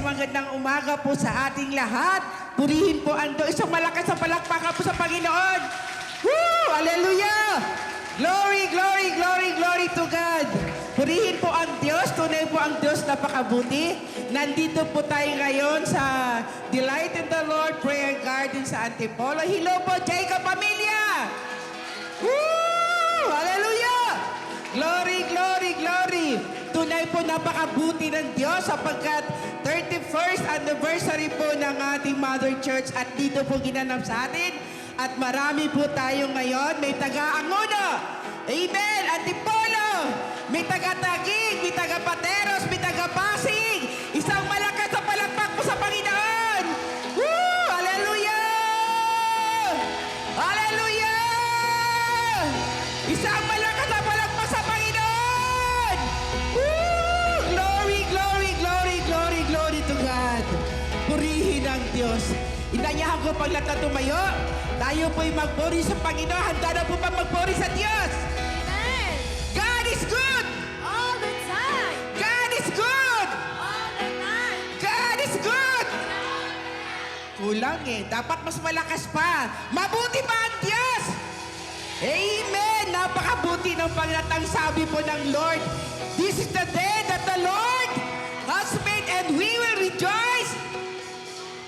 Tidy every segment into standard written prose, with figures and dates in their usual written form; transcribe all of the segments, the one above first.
Magandang umaga po sa ating lahat. Purihin po ang Diyos. Isang malakas na palakpakan po sa Panginoon. Woo! Hallelujah! Glory, glory, glory, glory to God. Purihin po ang Diyos. Tunay po ang Diyos napakabuti. Nandito po tayo ngayon sa Delight in the Lord Prayer Garden sa Antipolo. Hello po, Jacob Pamilya! Woo! Hallelujah! Glory, glory, glory. Tunay po napakabuti ng Diyos sapagkat 31st anniversary po ng ating Mother Church at dito po ginanap sa atin. At marami po tayo ngayon. May taga-Angono. Amen. Antipolo. May taga-Taguig. May taga-Pateros. May taga-Pasig. Isang malakas na palakpak po sa Panginoon. Woo! Hallelujah! Hallelujah! Isang malakas na palakpak sa Panginoon. Woo! Glory, glory, glory, glory, glory to God. Purihin ang Diyos. Inanyahan ko pag lahat na tumayo. Tayo po'y magpuri sa Panginoon. Handa na po pa magpuri sa Diyos. Amen. God is good. All the time. God is good. All the time. God is good. Kulang eh. Dapat mas malakas pa. Mabuti pa ang Diyos. Amen. Napakabuti ng Panginoon. Sabi po ng Lord, this is the day that the Lord has made and we will rejoice.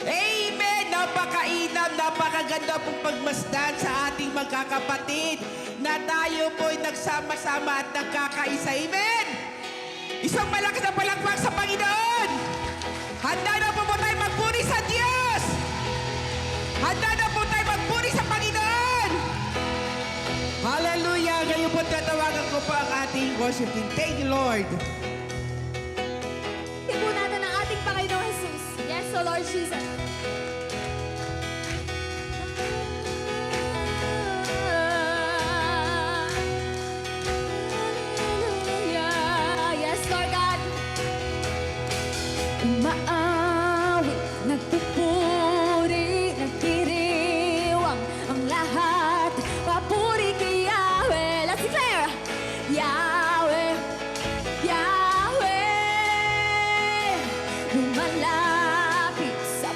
Amen. Napakainam, napakaganda pong pagmasdan sa ating magkakapatid na tayo po'y nagsama-sama at nagkakaisa. Amen. Isang malakas na palakpak sa Panginoon. Handa na po tayo magpuri sa Diyos. Handa na po tayo magpuri sa Panginoon. Hallelujah. Ngayon po tatawagan ko po ang ating worship team. Thank you, Lord. Tipo natin ang ating Panginoon Jesus. Yes, O Lord Jesus. Yes, Lord God. Umaawit, nagpupuri, nagdiriwang ang lahat. Papuri kay Yahweh. Let's declare. Yahweh, Yahweh, lumalapit sa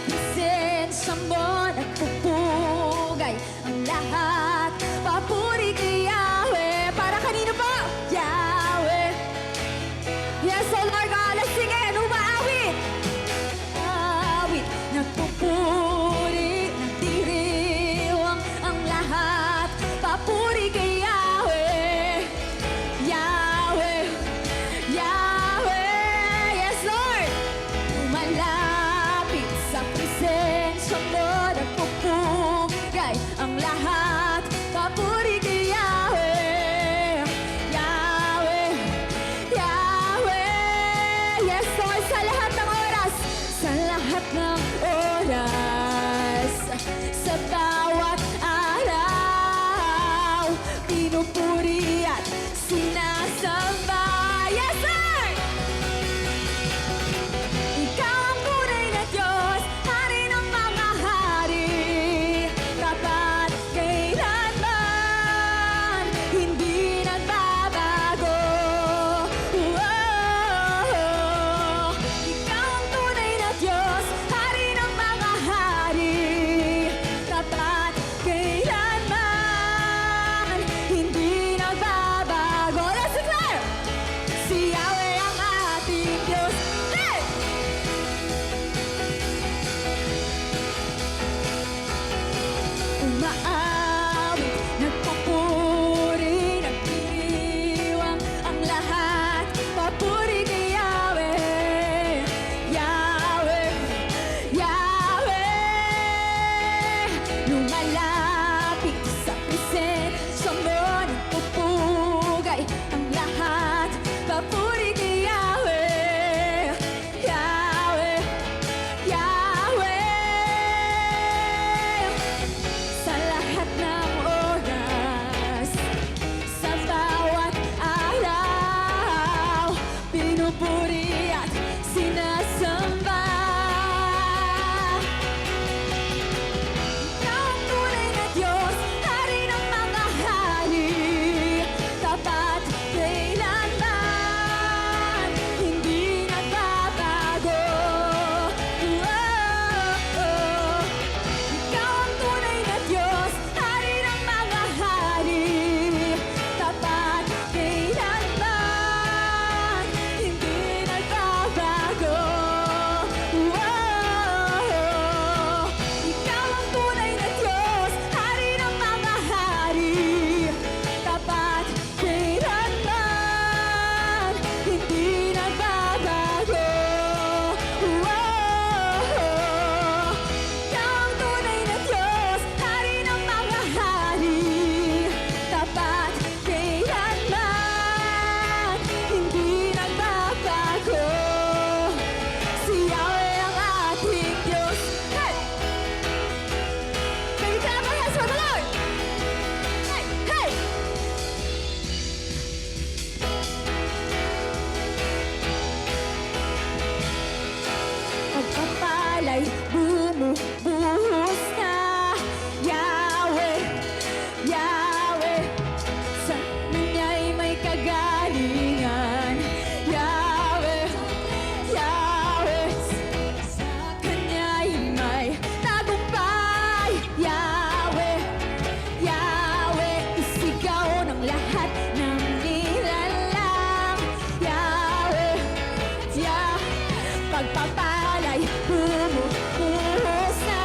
pagpapalay bumubuhos na.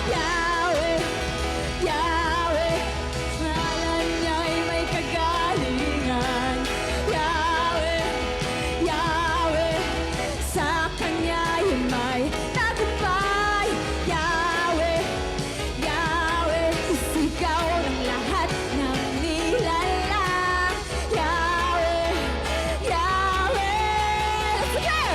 Yahweh, Yahweh, ngalan niya'y may kagalingan. Yahweh, Yahweh, sa Kanya'y may tagumpay. Yahweh, Yahweh, isigaw ng lahat ng nilalang. Yahweh, Yahweh, let's go!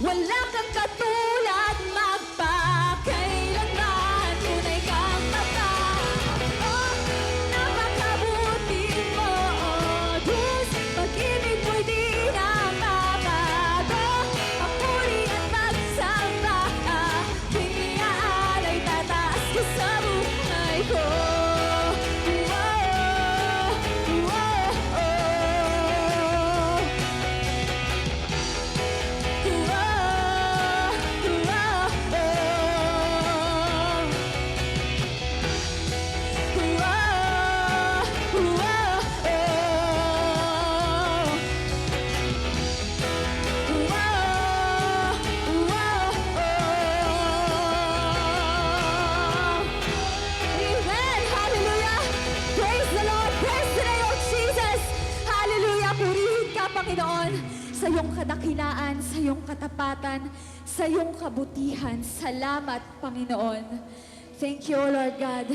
Wala kang katulad magpakailanman. Tunay kang matao, napakabuti mo, oh Diyos. Pag-ibig mo'y di na mabago. Papuri at magsamba, aking iaalay, tataas ko sa buhay ko. Amen! Hallelujah! Praise the Lord! Praise the name of Jesus! Hallelujah! Purihin ka, Panginoon, sa iyong kadakilaan, sa iyong katapatan, sa iyong kabutihan. Salamat, Panginoon. Thank you, O Lord God.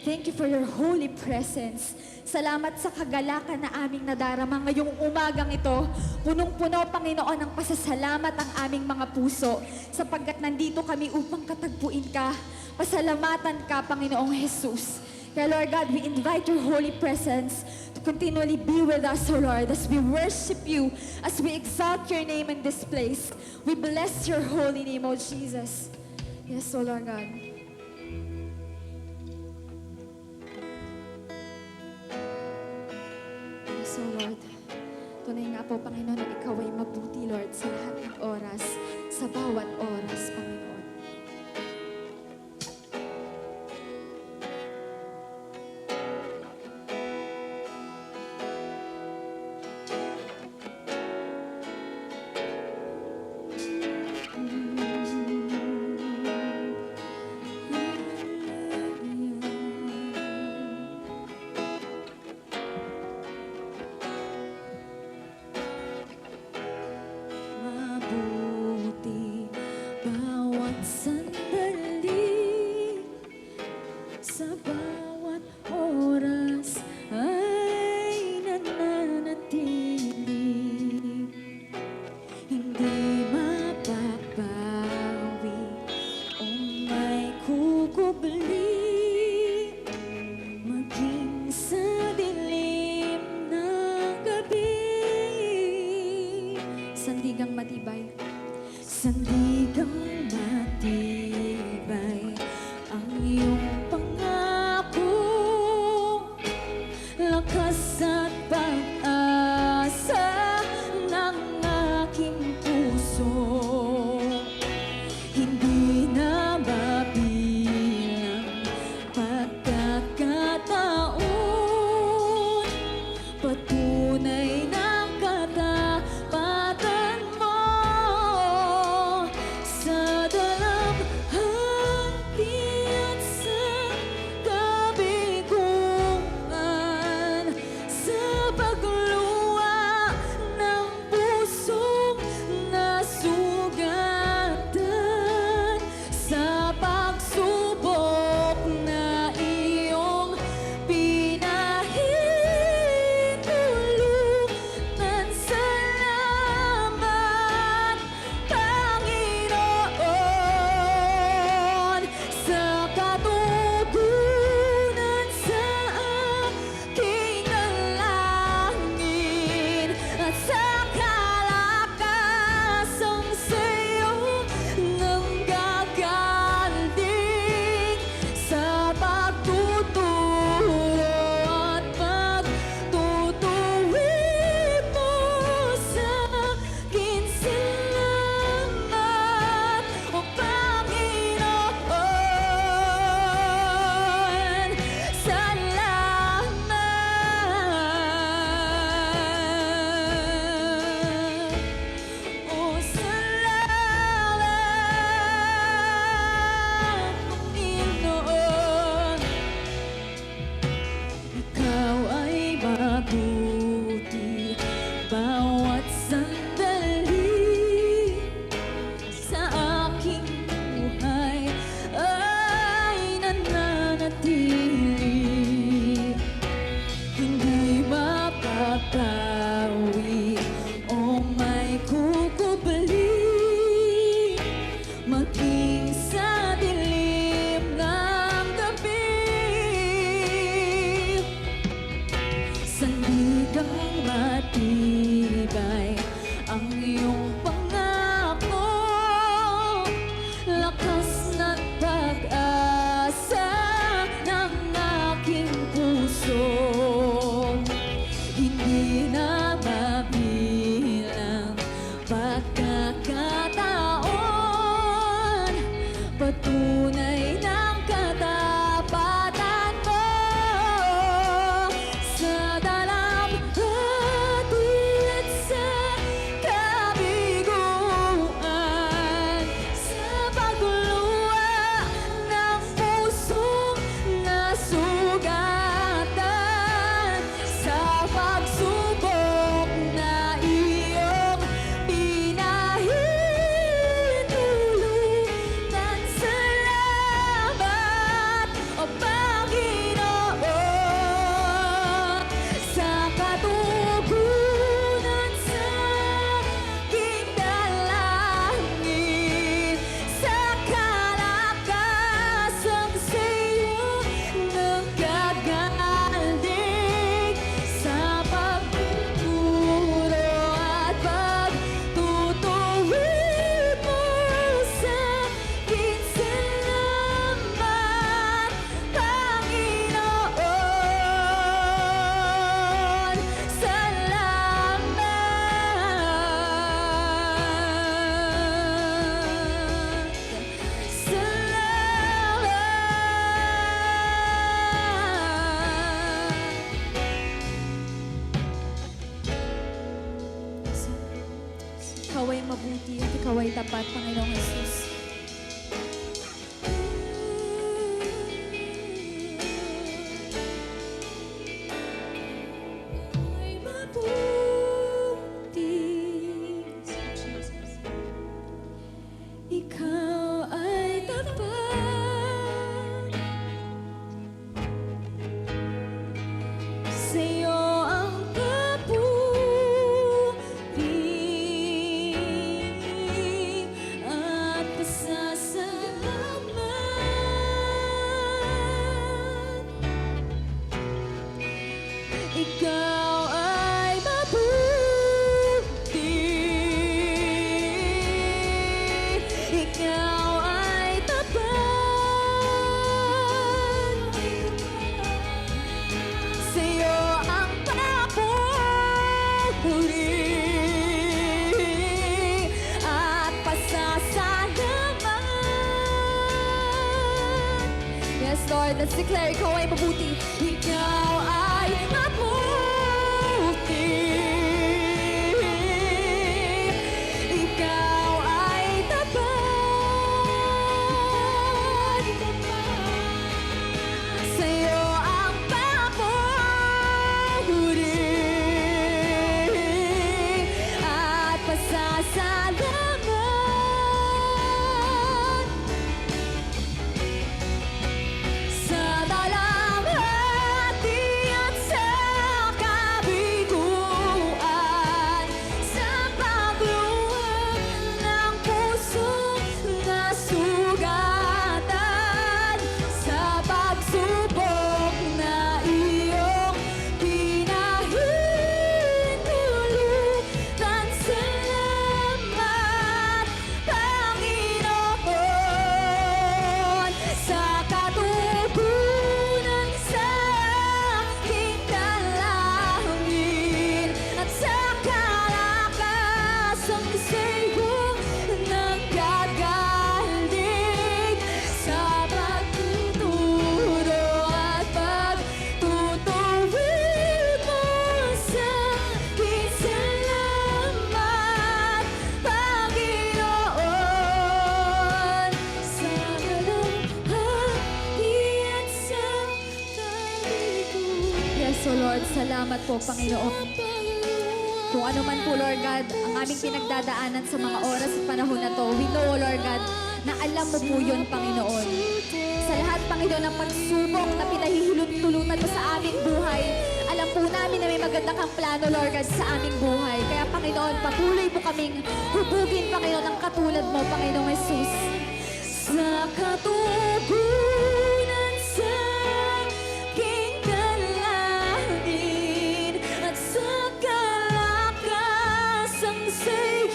Thank you for your holy presence. Salamat sa kagalakan na aming nadarama ngayong umagang ito. Punong-puno, Panginoon, ng pasasalamat ang aming mga puso sapagkat nandito kami upang katagpuin ka. Pasalamatan ka, Panginoong Jesus. Kaya Lord God, we invite your holy presence to continually be with us, O Lord, as we worship you, as we exalt your name in this place. We bless your holy name, O Jesus. Yes, O Lord God. Yes, O Lord. Tunay nga po, Panginoon, na ikaw ay mabuti, Lord, sa lahat ng oras, sa bawat oras, Panginoon. Mabuti bawat sandali, sa bawat oras ay nananatili. Hindi mapapawi o may kukubli, maging sa dilim ng gabi. Sandigang matibay, sandigang matibay ang iyong pangako, lakas at pag-asa ng aking puso. Hindi na mabilang pagkakataon, patunay ng katapatan mo sa dalamhati at sa iyong pangako, lakas ng pag-asa ng aking puso. Hindi na mabilang pagkakataon, patunay ng katapatan mo sa dalamhati at sa kabiguan, sa pagluwa ng pusong nasugatan, sa pagsubok na iyong pinahintulutan. Salamat, O Panginoon, sa katugunan sa aking dalangin, sa kalakasang sa iyong nagagaling, sa pagtuturo at pagtutuwid mo sa akin. Salamat, Panginoon. Ikaw ay mabuti at ikaw ay tapat, Panginoong Jesus. Ay mabuti, ikaw ay tapat, sa'yo ang papuri at pasasalamat. Ikaw ay mabuti, ikaw ay tapat, sa'yo ang papuri at pasasalamat. Yes, Lord, let's declare, ikaw ay mabuti. Ikaw ay mabuti, ikaw ay tapat, sa'yo ang papuri at pasasalamat, sa dalamhati at sa kabiguan, sa pagluwag ng pusong nasugatan, sa pagsubok na iyong pinahintulutan. Salamat, Panginoon, sa katugunan sa aking dalangin, at sa kalakasang sa iyong nagagaling, sa pagtuturo at pagtutuwid mo sa akin. Salamat, Panginoon, sa dalamhati at sa kabiguan. Yes, O Lord, salamat po, Panginoon. Kung ano man po, Lord God, ang aming pinagdadaanan sa mga oras at panahon na to, we know, Lord God, na alam mo po yun, Panginoon. Sa lahat, Panginoon, ng pagsubok na pinahihilot-tulutan mo sa aming buhay, alam po namin na may maganda kang plano, Lord God, sa aming buhay. Kaya, Panginoon, patuloy po kaming hubugin, Panginoon, ng katulad mo, Panginoong Jesus. Sa katugunan sa aking dalangin, at sa kalakasang sa iyo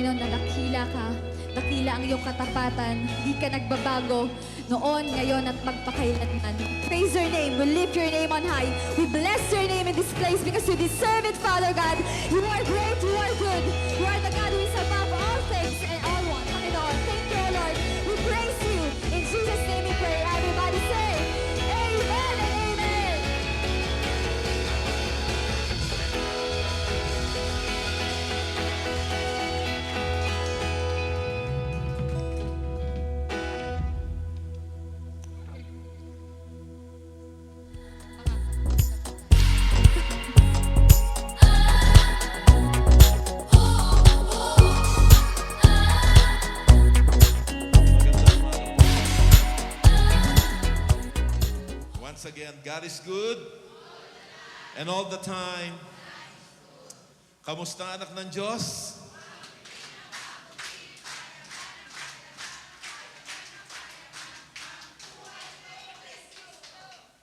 Panginoon, na dakila ka. Dakila ang iyong katapatan. Di ka nagbabago noon, ngayon, at magpakailanman. Praise your name. We lift your name on high. We bless your name in this place because you deserve it, Father God. You are great. You are good. You are the God who is above all things and all one. Panginoon, thank you, Lord. We praise you. In Jesus' name we pray. Everybody say, Amen and Amen. Once again, God is good. And all the time. Kamusta anak ng Diyos?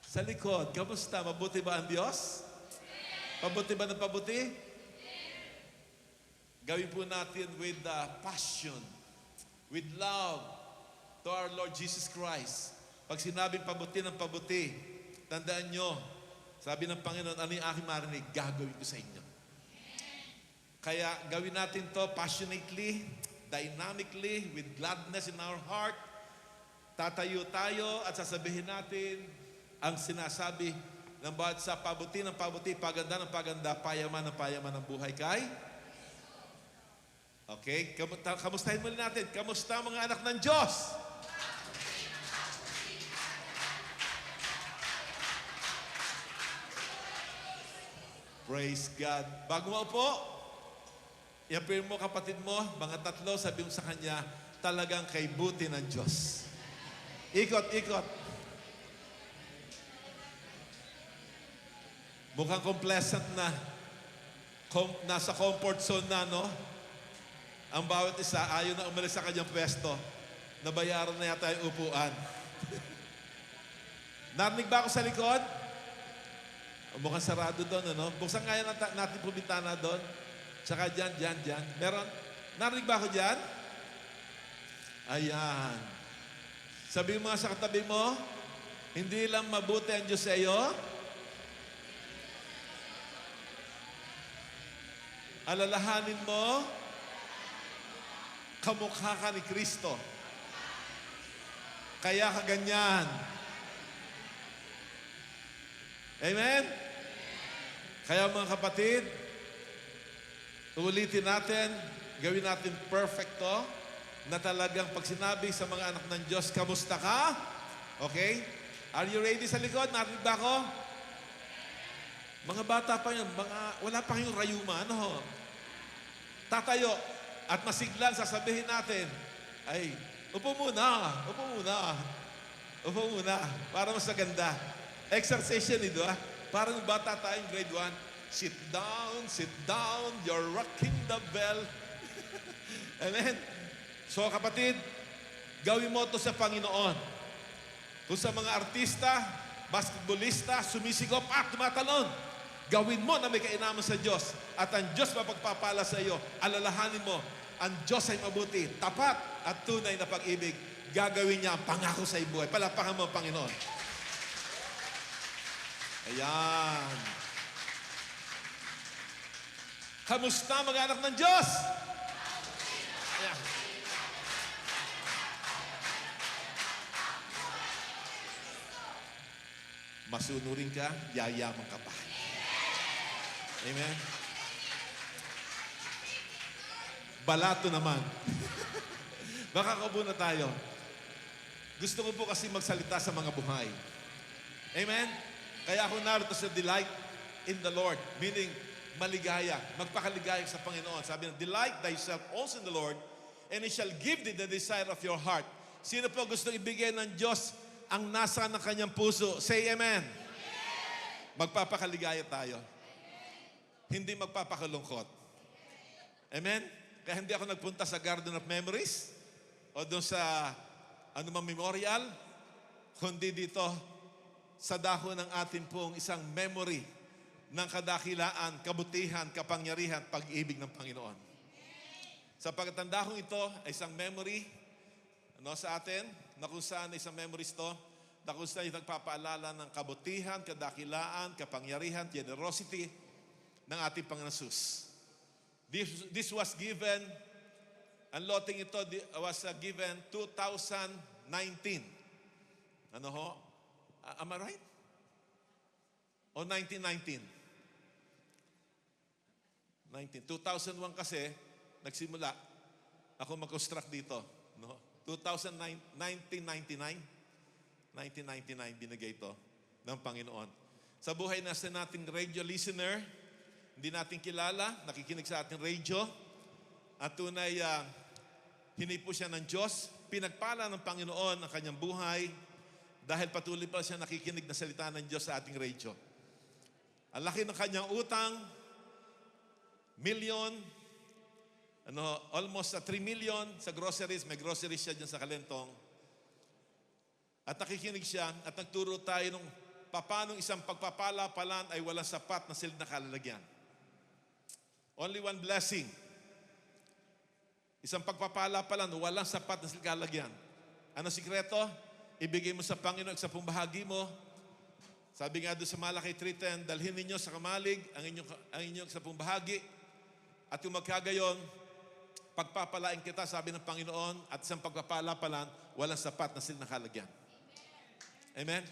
Sa likod, kamusta? Mabuti ba ang Diyos? Pabuti ba ng pabuti? Gawin po natin with passion, with love to our Lord Jesus Christ. Pag sinabing pabuti ng pabuti, tandaan nyo, sabi ng Panginoon, ano yung aking marinig, gagawin ko sa inyo. Kaya gawin natin to passionately, dynamically, with gladness in our heart. Tatayo tayo at sasabihin natin ang sinasabi ng bawat sa pabuti ng pabuti, paganda ng paganda, payaman ng payaman ng buhay kay. Okay? Kamustahin muli natin. Kamusta mga anak ng Diyos? Praise God. Bago mo po, i-appear mo kapatid mo, mga tatlo, sabi mo sa kanya, talagang kay buti ng Diyos. Ikot, ikot. Mukhang complacent na. Nasa comfort zone na, no? Ang bawat isa, ayaw na umalis sa kanyang pwesto. Nabayaran na yata yung upuan. Narinig ba ako sa likod? Mukhang sarado doon, ano? Buksan kaya natin po bintana doon. Tsaka dyan. Meron? Narinig ba ako dyan? Ayan. Sabi mo nga sa katabi mo, hindi lang mabuti ang Diyos sa iyo, alalahanin mo, kamukha ka ni Kristo. Kaya ka ganyan. Amen? Kaya mga kapatid, ulitin natin, gawin natin perfecto, na talagang pag sinabi sa mga anak ng Diyos, kamusta ka? Okay? Are you ready sa likod? Narinig ba ako? Mga bata pa yun, wala pa kayong rayuma, ano? Tatayo at masiglan sasabihin natin, ay, upo muna, para mas maganda. Exercise yan ito, ah. Parang bata tayong grade 1. Sit down, you're rocking the bell. Amen? So kapatid, gawin mo ito sa Panginoon. Kung sa mga artista, basketballista, sumisigop at tumatalon, gawin mo na may kainaman sa Diyos. At ang Diyos mapagpapala sa iyo. Alalahanin mo, ang Diyos ay mabuti, tapat at tunay na pag-ibig. Gagawin niya ang pangako sa buhay. Palapakan mo ang Panginoon. Ayan. Kamusta mga anak ng Diyos? Ayan. Masunurin ka, yayaman ka pa. Amen? Balato naman. Makakaupo na tayo. Gusto ko po kasi magsalita sa mga buhay. Amen? Kaya ako narito sa delight in the Lord. Meaning, maligaya. Magpakaligaya sa Panginoon. Sabi na, delight thyself also in the Lord, and He shall give thee the desire of your heart. Sino po gusto ibigay ng Diyos ang nasa ng kanyang puso? Say amen. Magpapakaligaya tayo. Hindi magpapakalungkot. Amen? Kaya hindi ako nagpunta sa Garden of Memories o doon sa anumang memorial, kundi dito sa dahon ng atin pong isang memory ng kadakilaan, kabutihan, kapangyarihan, pag-ibig ng Panginoon. Sapagkat ang dahong ito ay isang memory sa atin, na kung saan isang memories to, na kung saan nagpapaalala ng kabutihan, kadakilaan, kapangyarihan, generosity ng ating Panginoon Jesus. This was given, ang loteng ito was given 2019. Ano ho? Am I right? O 1919? 2001 kasi, nagsimula ako mag-construct dito. No? 1999 binigay ito ng Panginoon. Sa buhay na sa nating radio listener, hindi natin kilala, nakikinig sa ating radio, at tunay, hinipo siya ng Diyos, pinagpala ng Panginoon ang kanyang buhay, dahil patuloy pa siya nakikinig na salita ng Diyos sa ating radio. Ang laki ng kanyang utang, almost 3 million sa groceries. May groceries siya dyan sa Kalentong. At nakikinig siya at nagturo tayo nung paano isang pagpapala-palan ay walang sapat na silid na kalalagyan. Only one blessing. Isang pagpapala-palan, walang sapat na silid na kalalagyan. Ano sikreto? Ibigay mo sa Panginoon sa bahagi mo. Sabi nga doon sa Malakay 3:10, dalhin ninyo sa kamalig ang inyong sa bahagi. At yung magkagayon, pagpapalain kita, sabi ng Panginoon, at isang pagpapala-palan, walang sapat na silid na kalalagyan. Amen?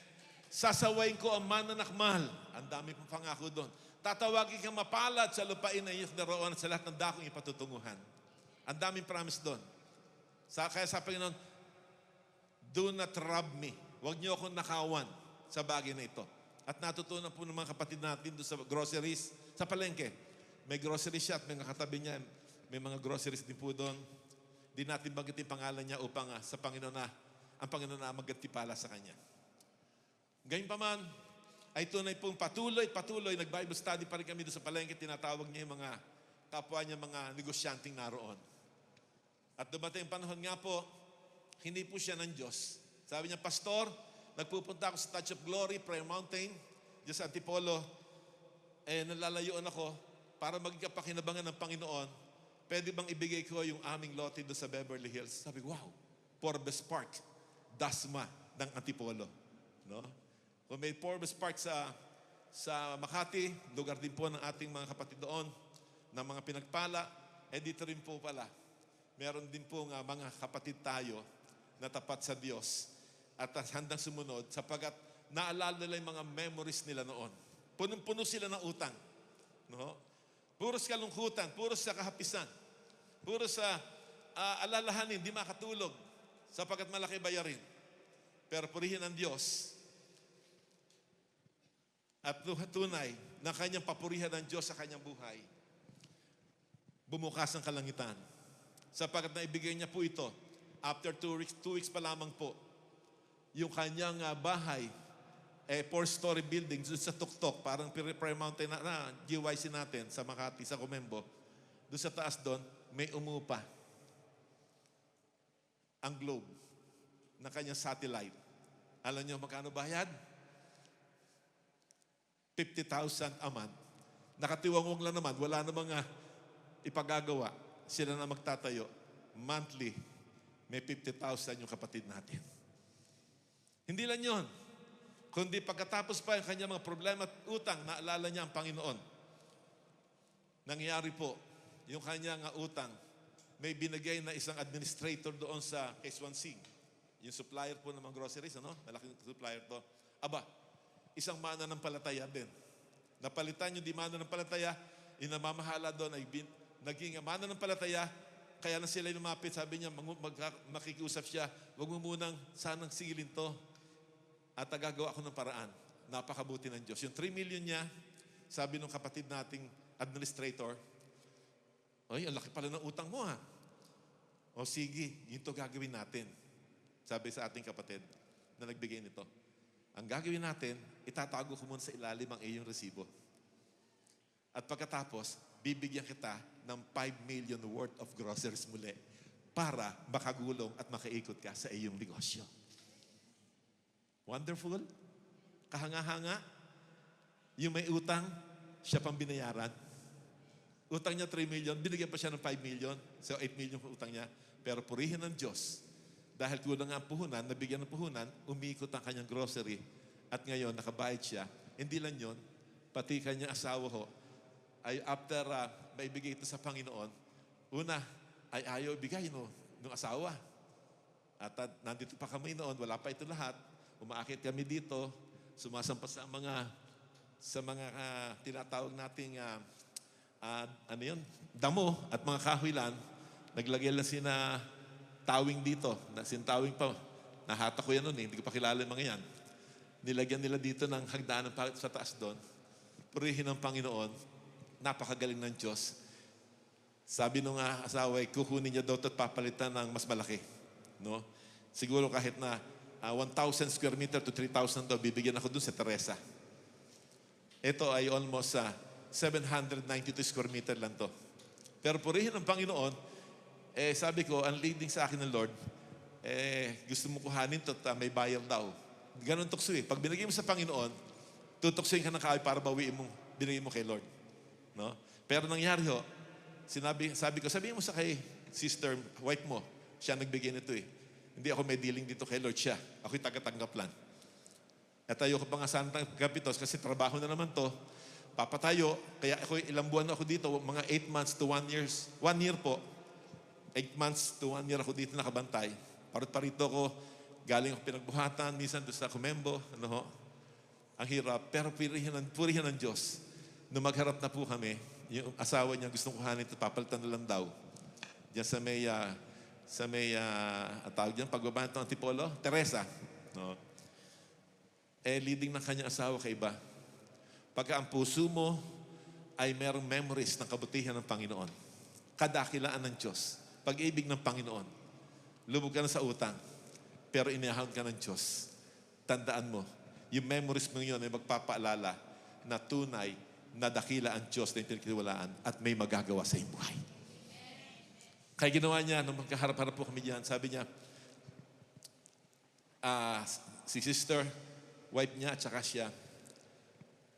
Sasawayin ko ang mananakmal. Ang dami pong pangako doon. Tatawagin kang mapalad sa lupain na iyong naroon at sa lahat ng dakong ipatutunguhan. Ang daming promise doon. Kaya sa Panginoon, do not rob me. Huwag niyo akong nakawan sa bagay na ito. At natutunan po ng mga kapatid natin doon sa groceries, sa palengke. May grocery shop, may katabi niya, may mga groceries din po doon. Di natin banggitin pangalan niya upang sa Panginoon ang Panginoon na magantipala sa kanya. Gayunpaman, ay tunay pong patuloy, nag-Bible study pa rin kami doon sa palengke, tinatawag niya yung mga kapwa niya, mga negosyanteng naroon. At dumating ang panahon nga po, hindi po siya ng Diyos. Sabi niya, Pastor, nagpupunta ako sa Touch of Glory, Prayer Mountain, diyan sa Antipolo, nalalayuan ako para maging kapakinabangan ng Panginoon. Pwede bang ibigay ko yung aming lote doon sa Beverly Hills? Sabi, wow, Forbes Park, Dasma ng Antipolo. No? Kung may Forbes Park sa Makati, lugar din po ng ating mga kapatid doon, ng mga pinagpala, dito rin po pala. Meron din po mga kapatid tayo na tapat sa Diyos at handang sumunod sapagkat naalala nila yung mga memories nila noon. Punong-puno sila ng utang. No? Puro sa kalungkutan, puro sa kahapisan, puro sa alalahanin, di makatulog sapagkat malaki bayarin. Pero purihin ang Diyos at tunay na kanyang papurihan ng Diyos sa kanyang buhay. Bumukas ang kalangitan. Sapagkat naibigay niya po ito, after 2 weeks pa lamang po, yung kanyang bahay, 4-story building doon sa Tuktok, parang Prayer Mountain na GYC natin sa Makati, sa Comembo. Doon sa taas doon, may umupa. Ang globe ng kanyang satellite. Alam niyo magkano bayad? 50,000 a month. Nakatiwangwang lang naman, wala namang ipagagawa. Sila na magtatayo. Monthly, may 50,000 yung kapatid natin. Hindi lang yun. Kundi pagkatapos pa yung kanyang mga problema at utang, naalala niya ang Panginoon. Nangyari po, yung kanyang utang, may binigay na isang administrator doon sa Quezon-Sing. Yung supplier po ng mga groceries, malaking supplier to. Aba, isang mananampalataya din. Napalitan yung di mananampalataya, yung namamahala doon ay naging mananampalataya, kaya na sila lumapit, sabi niya, makikiusap siya, huwag mo munang sanang sigilin to at gagawa ako ng paraan. Napakabuti ng Diyos. Yung 3 million niya, sabi ng kapatid nating administrator, ay, ang laki pala ng utang mo O sige, yun to gagawin natin. Sabi sa ating kapatid na nagbigay nito. Ang gagawin natin, itatago ko muna sa ilalim ang iyong resibo. At pagkatapos, bibigyan kita ng 5 million worth of groceries muli para makagulong at makaikot ka sa iyong negosyo. Wonderful? Kahanga-hanga? Yung may utang, siya pang binayaran. Utang niya 3 million, binigyan pa siya ng 5 million. So 8 million ang utang niya. Pero purihin ng Diyos. Dahil kulang ang puhunan, nabigyan ng puhunan, umiikot ang kanyang grocery. At ngayon, nakabayad siya. Hindi lang yon, pati kanyang asawa ho, ay after maibigay ito sa Panginoon, una, ay ayaw ibigay ng asawa. At nandito pa kami noon, wala pa ito lahat. Umaakit kami dito, sumasampas sa mga tinatawag nating damo at mga kahoylan. Naglagay lang sina tawing dito. Sintawing pa. Nahata ko yan noon hindi ko pa kilala yung mga yan. Nilagyan nila dito ng hagdanan sa taas doon. Purihin ng Panginoon. Napakagaling ng Diyos. Sabi nung asawa, kukunin niya daw at papalitan ng mas malaki. No? Siguro kahit na 1,000 square meter to 3,000 daw, bibigyan ako dun sa Teresa. Ito ay almost 792 square meter lang to. Pero purihin ng Panginoon, sabi ko, ang leading sa akin ng Lord, gusto mo kuhanin to at may bayar daw. Ganon tukso eh. Pag binigay mo sa Panginoon, tutuksoin ka ng kahoy para bawiin mo, binigay mo kay Lord. No? Pero nangyari ho, sabi ko, sabihin mo sa kay sister, wife mo, siya nagbigay nito eh. Hindi ako may dealing dito kay Lord, siya. Ako'y taga-tanggap lang. At ayoko pa nga sana tanggapin kasi trabaho na naman to. Papatayo, kaya ako ilang buwan na ako dito, mga 8 months to 1 year. 1 year po. 8 months to 1 year ako dito nakabantay. Parito ko, galing ako pinagbuhatan, minsan doon sa Kumembo, ang hirap. Pero purihan ng Diyos. Nung magharap na po kami, yung asawa niya gustong kuhanin ito, papalitan na lang daw. Diyan sa may tawag diyan, pagbaba ng Antipolo, Teresa. No? Leading ng kanyang asawa kay iba. Pagka ang puso mo ay merong memories ng kabutihan ng Panginoon. Kadakilaan ng Diyos. Pag-ibig ng Panginoon. Lubog ka na sa utang. Pero inihahon ka ng Diyos. Tandaan mo, yung memories mo yun ay magpapaalala na tunay na dakila ang Diyos na pinagkitiwalaan at may magagawa sa iyong buhay. Kaya ginawa niya, nung magkaharap-harap po kami diyan, sabi niya, si sister, wife niya at saka siya,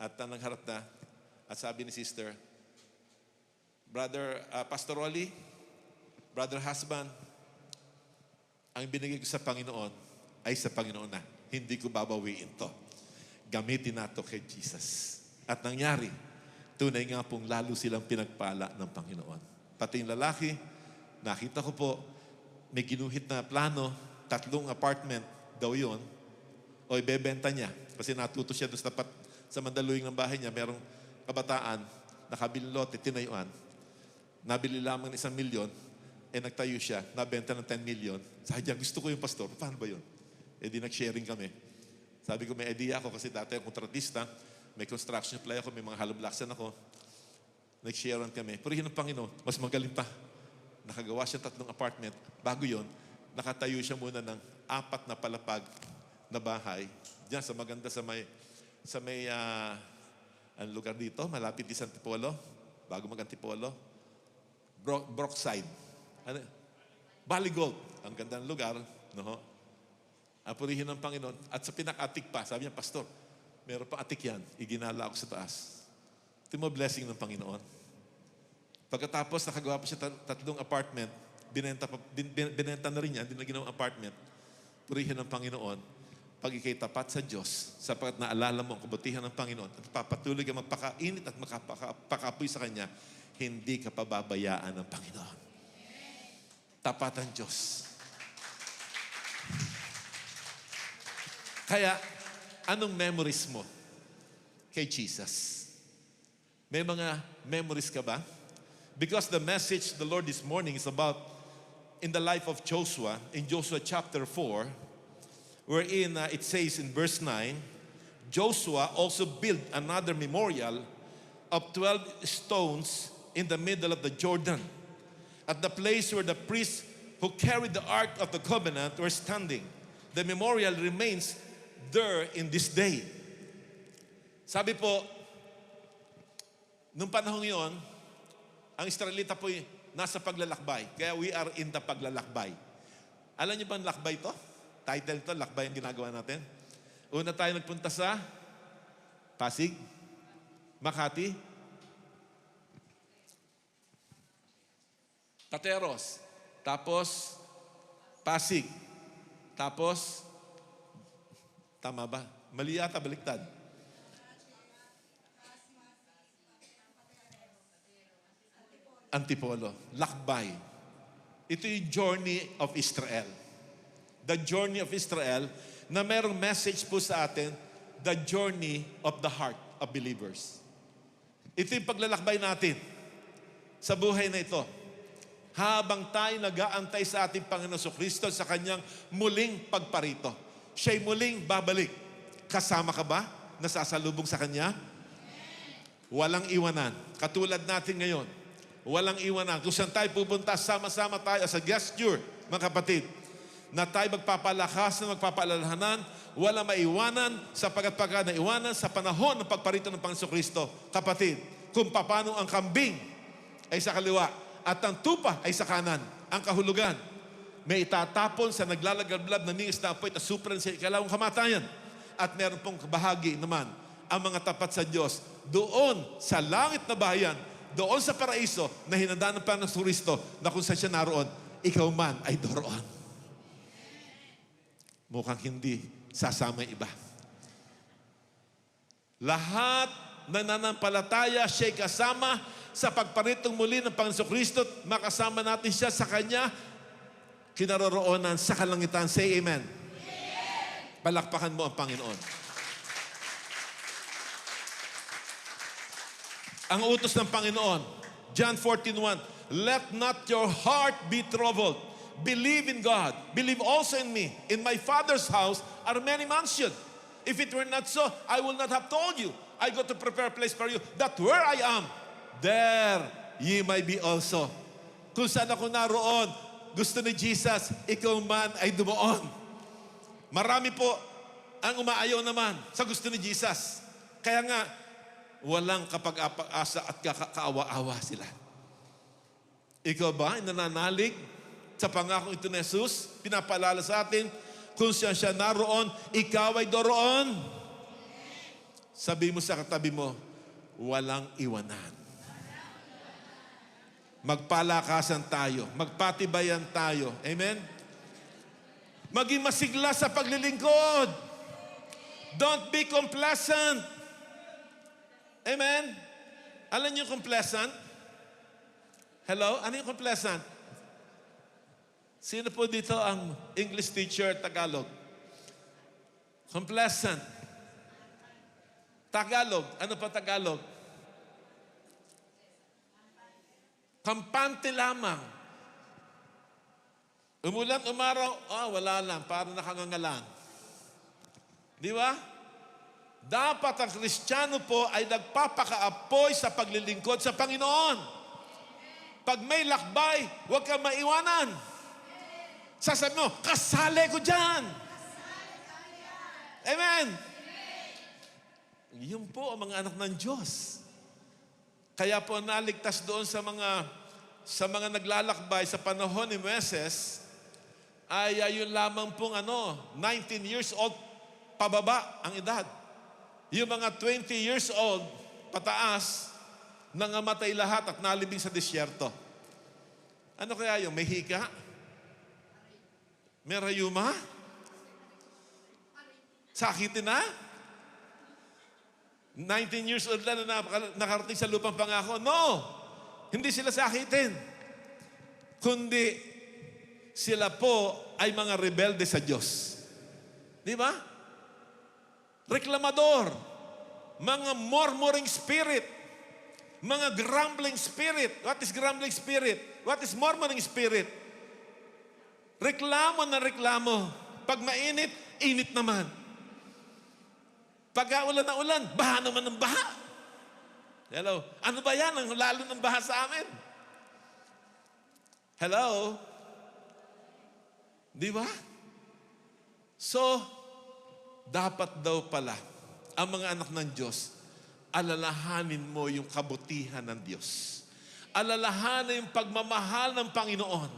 at nagharap na, at sabi ni sister, Brother Pastor Rolly, brother husband, ang binigay ko sa Panginoon ay sa Panginoon na. Hindi ko babawiin to. Gamitin nato kay Jesus. At nangyari, tunay nga pong lalo silang pinagpala ng Panginoon. Pati yung lalaki, nakita ko po, may ginuhit na plano, 3 apartment daw yun, o ibebenta niya. Kasi natuto siya doon sa Mandaluyong ng bahay niya, merong kabataan, nakabili lote, tinayuan. Nabili lamang ng 1 milyon, nagtayo siya, nabenta ng 10 million. Sabi niya, gusto ko yung pastor. Paano ba yun? Di nag-sharing kami. Sabi ko, may idea ako kasi dati ako kontratista, may construction supply ako, may mga hollow blocks ako. Nag-sharean kami. Pero yun ang Panginoon, mas magaling pa. Nakagawa siya 3 apartment. Bago yun, nakatayo siya muna ng 4 na palapag na bahay. Diyan, sa maganda, sa may ang lugar dito, malapit di sa Antipolo, bago mag-Antipolo, Brookside. Baligold. Ang ganda ng lugar. No? Purihin ng Panginoon. At sa pinaka-atik pa, sabi niya, Pastor, meron pa atik yan. Iginala ako sa taas. Ito mo blessing ng Panginoon. Pagkatapos, nakagawa pa siya 3 apartment. Binenta na rin yan. Hindi na ginawang apartment. Purihin ng Panginoon. Pag ikay tapat sa Diyos, sapagat naalala mo ang kabutihan ng Panginoon at papatuloy ka magpakainit at magpakapoy sa Kanya, hindi ka pababayaan ng Panginoon. Tapat ang Diyos. Kaya, anong memories mo kay Jesus? May mga memories ka ba? Because the message the Lord this morning is about in the life of Joshua, in Joshua chapter 4, wherein it says in verse 9, Joshua also built another memorial of 12 stones in the middle of the Jordan, at the place where the priests who carried the Ark of the Covenant were standing. The memorial remains there in this day. Sabi po, nung panahon yon, ang Israelita po'y nasa paglalakbay. Kaya we are in the paglalakbay. Alam niyo ba ang lakbay to? Title to, lakbay ang ginagawa natin. Una tayo nagpunta sa Pasig, Makati, Pateros. Tapos, Pasig. Tapos, tama ba? Mali yata, baliktad. Antipolo. Lakbay. Ito yung journey of Israel. The journey of Israel na merong message po sa atin, the journey of the heart of believers. Ito yung paglalakbay natin sa buhay na ito. Habang tayo nag-aantay sa ating Panginoon Kristo sa kanyang muling pagparito. Siya'y muling babalik. Kasama ka ba? Nasasalubong sa kanya? Walang iwanan. Katulad natin ngayon. Walang iwanan. Kung saan tayo pupunta, sama-sama tayo as a gesture, mga kapatid, na tayo magpapalakas na magpapaalalahanan, wala maiwanan sapagkat pagka naiwanan sa panahon ng pagparito ng Panginoon Kristo. Kapatid, kung paano ang kambing ay sa kaliwa at ang tupa ay sa kanan, ang kahulugan, may itatapon sa naglalagablab na ningis na apoy at supran sa ikalawang kamatayan. At meron pong bahagi naman ang mga tapat sa Diyos doon sa langit na bahayan, doon sa paraiso na hinanda ng Panginoon Kristo na kung saan siya naroon, ikaw man ay doroon. Mukhang hindi sasama yung iba. Lahat na nananampalataya siya'y kasama sa pagparitong muli ng Panginoon Kristo. Makasama natin siya sa kanya kinaroroonan sa kalangitan. Say amen. Palakpakan mo ang Panginoon. Ang utos ng Panginoon, John 14:1, let not your heart be troubled. Believe in God. Believe also in me. In my Father's house are many mansions. If it were not so, I will not have told you. I go to prepare a place for you, that where I am, there ye may be also. Kung saan ako naroon, gusto ni Jesus, ikaw man ay dumoon. Marami po ang umaayaw naman sa gusto ni Jesus. Kaya nga, walang kapag-asa at kaawa-awa sila. Ikaw ba ay nananalig sa pangako ito ni Jesus? Pinapaalala sa atin, kung siya naroon, ikaw ay doroon. Sabi mo sa katabi mo, walang iwanan. Magpalakasan tayo. Magpatibayan tayo. Amen? Maging masigla sa paglilingkod. Don't be complacent. Amen? Alam niyo complacent? Hello? Ano yung complacent? Sino po dito ang English teacher Tagalog? Complacent. Tagalog. Ano pa Tagalog? Kampante lamang. Umulan, umaraw, wala lang, parang nakangangalang. Di ba? Dapat ang Kristiyano po ay nagpapakaapoy sa paglilingkod sa Panginoon. Pag may lakbay, huwag kang maiwanan. Sasabi mo, kasali ko dyan. Amen. Yun po ang mga anak ng Diyos. Kaya po naligtas doon sa mga naglalakbay sa panahon ni Moises, ay yun lamang pong 19 years old pababa ang edad. Yung mga 20 years old pataas, nangamatay lahat at nalibing sa disyerto. Ano kaya yung may hika? May rayuma? Sakitin na? 19 years old na nakarating sa lupang pangako. No! Hindi sila sakitin. Kundi sila po ay mga rebelde sa Diyos. Di ba? Reklamador. Mga murmuring spirit. Mga grumbling spirit. What is grumbling spirit? What is murmuring spirit? Reklamo na reklamo. Pag mainit, init naman. Pag ulan na ulan, baha naman ng baha. Hello? Ano ba yan? Ang lalo ng baha sa amin. Hello? Di ba? So, dapat daw pala ang mga anak ng Diyos, alalahanin mo yung kabutihan ng Diyos. Alalahanin yung pagmamahal ng Panginoon.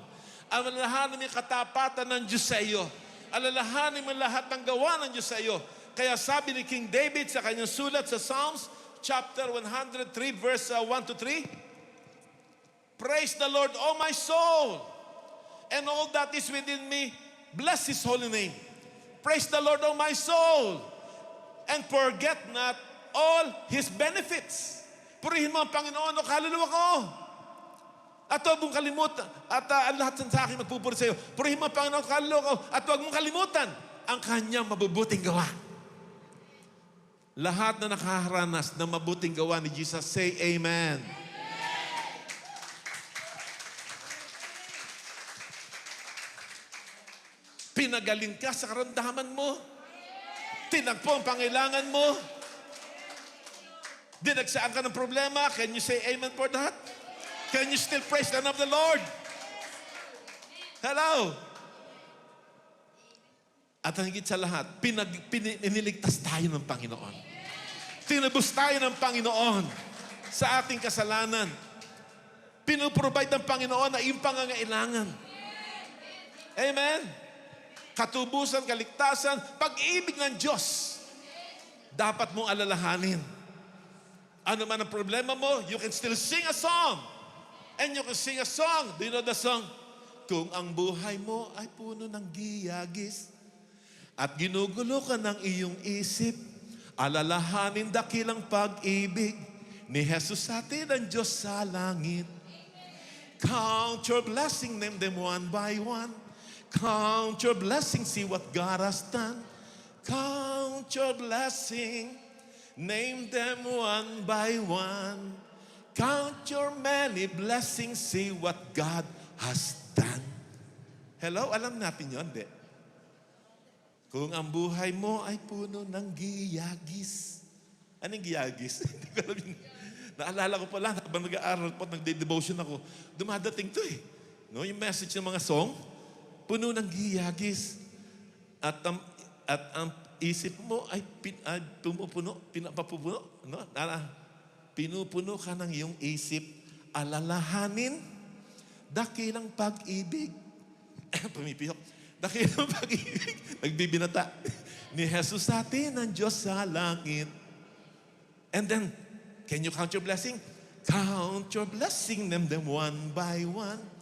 Alalahanin mo yung katapatan ng Diyos sa iyo. Alalahanin mo lahat ng gawa ng Diyos sa iyo. Kaya sabi ni King David sa kanyang sulat sa Psalms, chapter 103, verse 1 to 3, Praise the Lord, O my soul, and all that is within me, bless His holy name. Praise the Lord, O my soul, and forget not all His benefits. Purihin mo ang Panginoon, o kaluluwa ko. At huwag mong kalimutan, at ang lahat sa akin magpupuri sa iyo. Purihin mo ang Panginoon, kaluluwa ko, at huwag mong kalimutan ang kanyang mabubuting gawa. Lahat na nakaharanas ng mabuting gawa ni Jesus, say Amen. Pinagaling ka sa karamdaman mo. Tinagpo ang pangailangan mo. Dinagsaan ka ng problema. Can you say amen for that? Can you still praise the name of the Lord? Hello? At ang higit sa lahat, iniligtas tayo ng Panginoon. Tinubos tayo ng Panginoon sa ating kasalanan. Pinuprovide ng Panginoon na iyong pangangailangan. Amen? Katubusan, kaligtasan, pag-ibig ng Diyos. Dapat mong alalahanin. Ano man ang problema mo, you can still sing a song. And you can sing a song. Do you know the song? Kung ang buhay mo ay puno ng giyagis at ginugulo ka ng iyong isip, alalahanin dakilang pag-ibig ni Jesus sa atin ang Diyos sa langit. Count your blessing, name them one by one. Count your blessings, see what God has done. Count your blessing, name them one by one. Count your many blessings, see what God has done. Hello, alam natin yun, di? Kung ang buhay mo ay puno ng giyagis. Anong giyagis? Hindi ko alam yun. Naalala ko pala, habang nag-aaral po, nag-devotion ako, dumadating to eh. No, yung message ng mga song, puno ng giyagis. At ang isip mo ay pinapapupuno. No? Pinupuno ka ng iyong isip, alalahanin, dakilang pag-ibig. Pumipihok. Dakilang pag-ibig. Nagbibinata. Ni Jesus sa atin ang Diyos sa langit. And then, can you count your blessing? Count your blessing, name them one by one.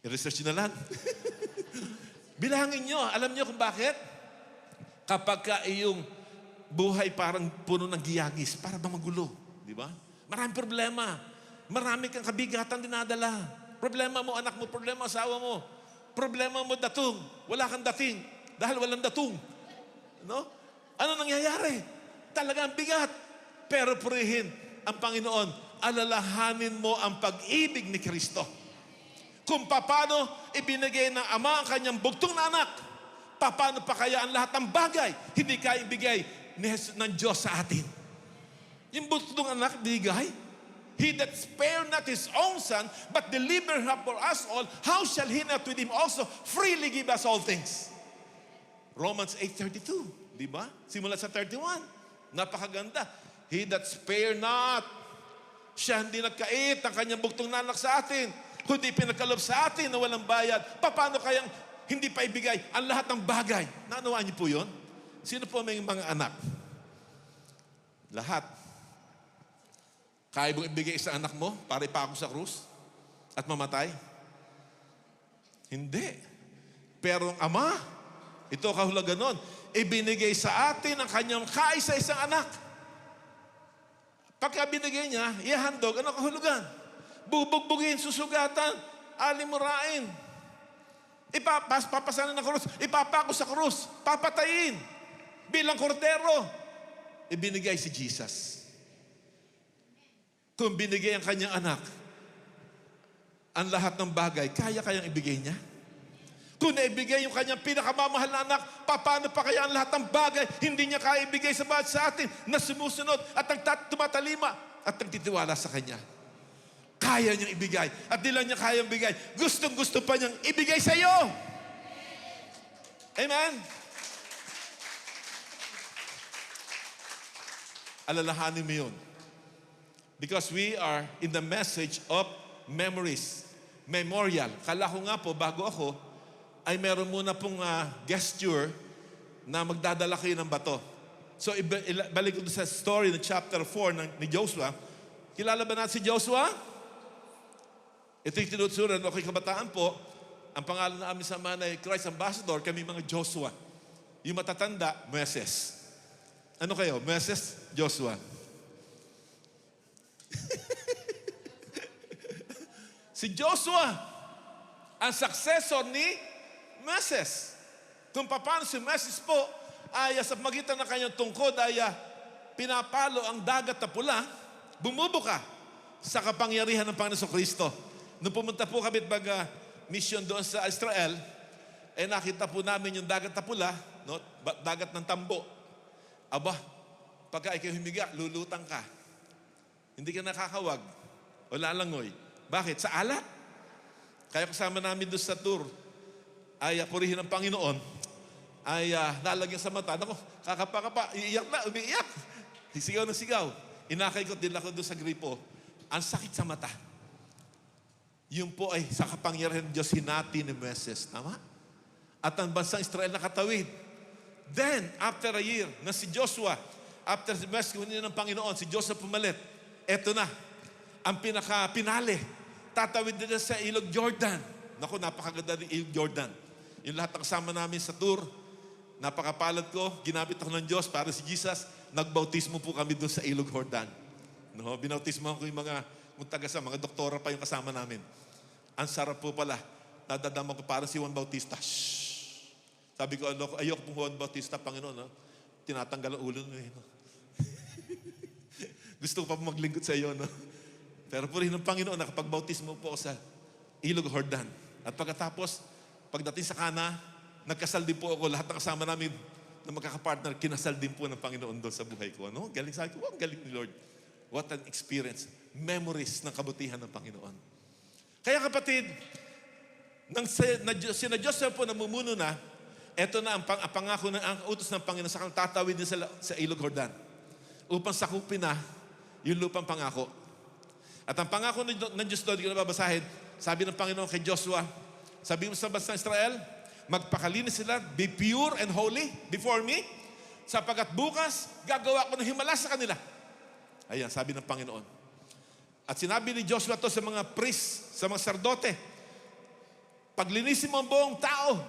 I-research nyo na lang. Bilangin nyo. Alam nyo kung bakit? Kapag ka iyong buhay parang puno ng giyagis, para bang magulo. Di ba? Maraming problema. Marami kang kabigatan dinadala. Problema mo, anak mo. Problema asawa mo. Problema mo, datong. Wala kang dating. Dahil walang datong. No? Ano nangyayari? Talagang bigat. Pero purihin ang Panginoon. Alalahanin mo ang pag-ibig ni Kristo. Kung paano ibinigay ng Ama ang kanyang bugtong na anak, paano pa kaya ang lahat ng bagay hindi kaya ibigay ng Diyos sa atin? Yung bugtong anak, bigay. He that spared not his own son, but delivered him for us all, how shall he not with him also freely give us all things? Romans 8:32, di ba? Simula sa 31. Napakaganda. He that spared not, siya hindi nagkait ng kanyang bugtong na anak sa atin, kundi pinagkalob sa atin na walang bayad. Paano kayang hindi pa ibigay ang lahat ng bagay? Naunawaan niyo po yun? Sino po may mga anak? Lahat. Kaya mong ibigay sa anak mo para ipako sa krus at mamatay? Hindi. Pero ang Ama, ito kahulugan nun, ibinigay sa atin ang kanyang kaisa-isang anak. Pagka binigay niya, ihandog, ano kahulugan? Bubugbugin, susugatan, alimurain. Papasanan ng krus, ipapako sa krus, papatayin. Bilang kordero, ibinigay si Jesus. Kung binigay ang kanyang anak, ang lahat ng bagay, kaya-kayang ibigay niya? Kung naibigay yung kanyang pinakamamahal na anak, paano pa kaya ang lahat ng bagay hindi niya kaya ibigay sa bawat sa atin na sumusunod at tumatalima at nagtitiwala sa kanya? Kaya niyang ibigay. At di lang niya kayang ibigay. Gustong-gusto pa niyang ibigay sa iyo. Amen? Alalahanin mo yun. Because we are in the message of memories. Memorial. Kala ko nga po, bago ako, ay meron muna pong gesture na magdadala kayo ng bato. So, balik ko doon sa story ng chapter 4 ni Joshua. Kilala ba natin si Joshua? Ito yung tinutunan ng aking kabataan po. Ang pangalan na aming samahan ay Christ Ambassador, kami mga Joshua. Yung matatanda, Moses. Ano kayo? Moses, Joshua. Si Joshua, ang successor ni Moses. Kung paano si Moses po ay sa magitan ng kanyang tungkod ay pinapalo ang dagat na pula, bumubuka sa kapangyarihan ng Panginoon Kristo. Nung pumunta po kami mission doon sa Israel, nakita po namin yung dagat na pula, no? Dagat ng tambo. Aba, pagka ikaw humiga, lulutang ka. Hindi ka nakakawag o lalangoy. Bakit? Sa alat. Kaya kasama namin doon sa tour, ay purihin ng Panginoon, ay nalagyan sa mata. Naku, kakapa-kapa, iiyak na, umiiyak. Sigaw na sigaw. Inakay ko din ako doon sa gripo. Ang sakit sa mata. Yun po ay sa kapangyarihan ng Diyos hinati ni Moses. Tama? At ang bansang Israel nakatawid. Then, after a year, na si Joshua, after the rescue niya ng Panginoon, si Joshua pumalit. Eto na, ang pinaka-pinali. Tatawid nila sa Ilog Jordan. Naku, napakaganda ng Ilog Jordan. Yung lahat ng kasama namin sa tour, napakapalad ko, ginamit ako ng Diyos para si Jesus, nagbautismo po kami doon sa Ilog Jordan. No, binautismo ko yung mga mga doktora pa yung kasama namin. Ang sarap po pala. Nadadama ko parang si Juan Bautista. Shhh. Sabi ko, ayoko pong Juan Bautista, Panginoon. No? Tinatanggal ang ulo nyo. No? Gusto ko pa maglingkod sa iyo. No? Pero po rin ng Panginoon, nakapagbautismo po ako sa Ilog Jordan. At pagkatapos, pagdating sa Kana, nagkasal din po ako. Lahat ng kasama namin na magkakapartner, kinasal din po ng Panginoon doon sa buhay ko. No? Galing sa akin, ang galing ni Lord. What an experience. Memories ng kabutihan ng Panginoon. Kaya kapatid, sina Joseph po namumuno na, eto na ang pangako ng ang utos ng Panginoon sa kanyang tatawid din sa Ilog Jordan upang sakupin na yung lupang pangako. At ang pangako ng Diyos doon, hindi ko nababasahin, sabi ng Panginoon kay Joshua, sabi mo sa bansang Israel, magpakalinis sila, be pure and holy before me, sapagkat bukas gagawa ko ng himala sa kanila. Ayan, sabi ng Panginoon. At sinabi ni Joshua to sa mga priest, sa mga sardote, paglinisin mo ang buong tao,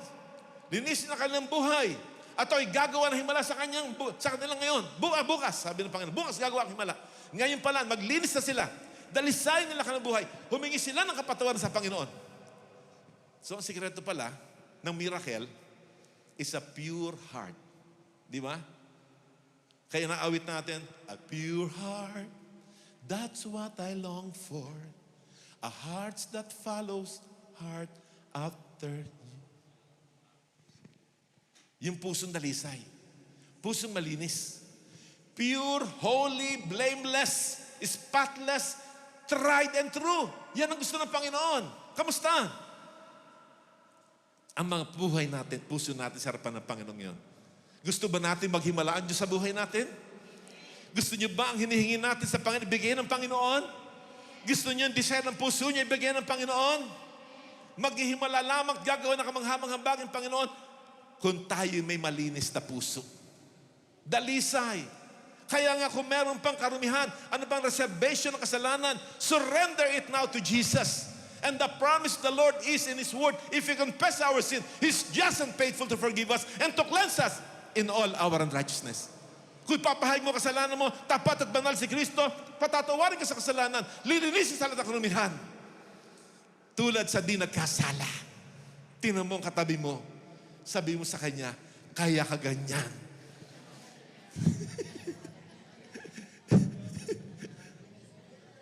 linisin ang kanilang buhay, at ay gagawa ng himala sa kanilang ngayon. Bukas, sabi ng Panginoon, bukas gagawa ng himala. Ngayon pala, maglinis na sila. Dalisayin nila kanilang buhay. Humingi sila ng kapatawaran sa Panginoon. So, ang sikreto pala ng miracle is a pure heart. Di ba? Kaya naawit natin, a pure heart, that's what I long for. A heart that follows heart after you. Yung pusong dalisay. Pusong malinis. Pure, holy, blameless, spotless, tried and true. Yan ang gusto ng Panginoon. Kamusta? Ang mga buhay natin, puso natin sa harapan ng Panginoon yun. Gusto ba natin maghimalaan Diyos sa buhay natin? Gusto niyo ba ang hinihingi natin sa Panginoon, ibigay ng Panginoon? Gusto niyo ang desire ng puso niya, ibigay ng Panginoon? Maghihimala lamang, gagawa ng kamanghamang-hambag ng Panginoon kung tayo may malinis na puso. Dalisay. Kaya nga kung meron pang karumihan, ano bang reservation ng kasalanan, surrender it now to Jesus. And the promise of the Lord is in His Word, if we confess our sin, He's just and faithful to forgive us and to cleanse us in all our unrighteousness. Kung papahayag mo kasalanan mo, tapat at banal si Kristo, patatawarin ka sa kasalanan, lilinisin sa lahat ng karumihan. Tulad sa di nagkasala. Tingnan mo ang katabi mo, sabi mo sa kanya, kaya ka ganyan.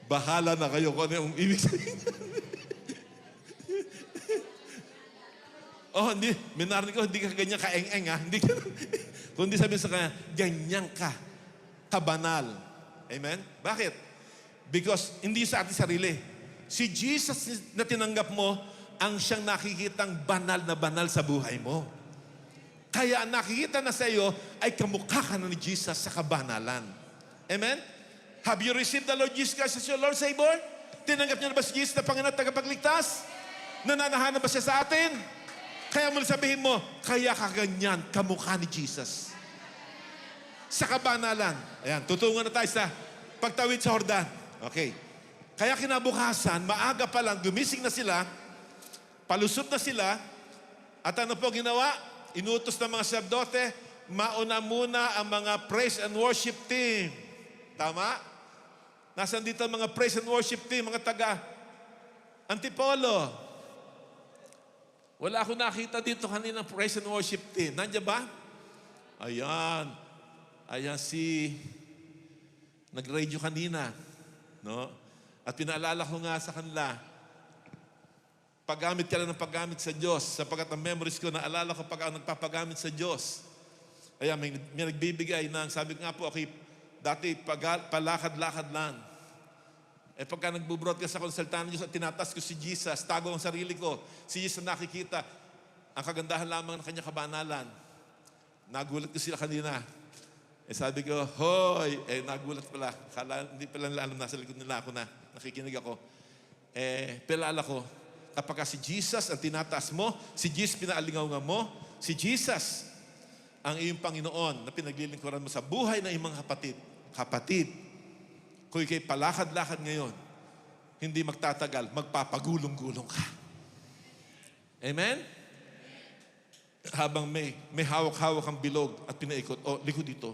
Bahala na kayo kung ano yung ibig sabihin. Oh, hindi. Minarinig ko, hindi ka ganyan kaeng-eng, ha? Hindi ka, kundi sabihin sa kanya, ganyan ka. Kabanal. Amen? Bakit? Because hindi sa ating sarili. Si Jesus na tinanggap mo, ang siyang nakikitang banal na banal sa buhay mo. Kaya ang nakikita na sa iyo ay kamukha ka na ni Jesus sa kabanalan. Amen? Have you received the Lord Jesus Christ as your Lord Savior? Tinanggap niyo na ba si Jesus na Panginoon at tagapagligtas? Nananahan na ba siya sa atin? Kaya muli sabihin mo, kaya ka ganyan, kamukha ni Jesus. sa kabanalan. Ayan, tutungan na tayo sa pagtawid sa Jordan. Okay. Kaya kinabukasan, maaga pa lang, gumising na sila, palusot na sila, at ano po ginawa? Inutos ng mga sacerdote, mauna muna ang mga praise and worship team. Tama? Nasaan dito ang mga praise and worship team, mga taga Antipolo? Wala akong nakita dito kanina praise and worship team. Nandiyan ba? Ayan. Ayan si nag-radio kanina. No? At pinaalala ko nga sa kanila, paggamit ka lang ng paggamit sa Diyos, sapagkat ang memories ko, naalala ko pag nagpapagamit sa Diyos. Ayan, may nagbibigay ng, sabi ko nga po, okay, dati palakad-lakad lang. Eh pagka nagbo-broadcast ako ng salita ng Diyos at tinatas ko si Jesus, tago ang sarili ko, si Jesus na nakikita, ang kagandahan lamang ng kanyang kabanalan. Nagulat ko sila kanina. Eh sabi ko, hoy! Eh nagulat pala. Hindi pala nila alam, nasa likod nila ako na. Nakikinig ako. Eh, pilala ko, kapag si Jesus ang tinataas mo, si Jesus pinaalingaw mo, si Jesus ang iyong Panginoon na pinaglilingkuran mo sa buhay ng iyong mga kapatid. Kapatid, kung ikay palakad-lakad ngayon, hindi magtatagal, magpapagulong-gulong ka. Amen? Habang may hawak-hawak ang bilog at pinaikot, likod dito,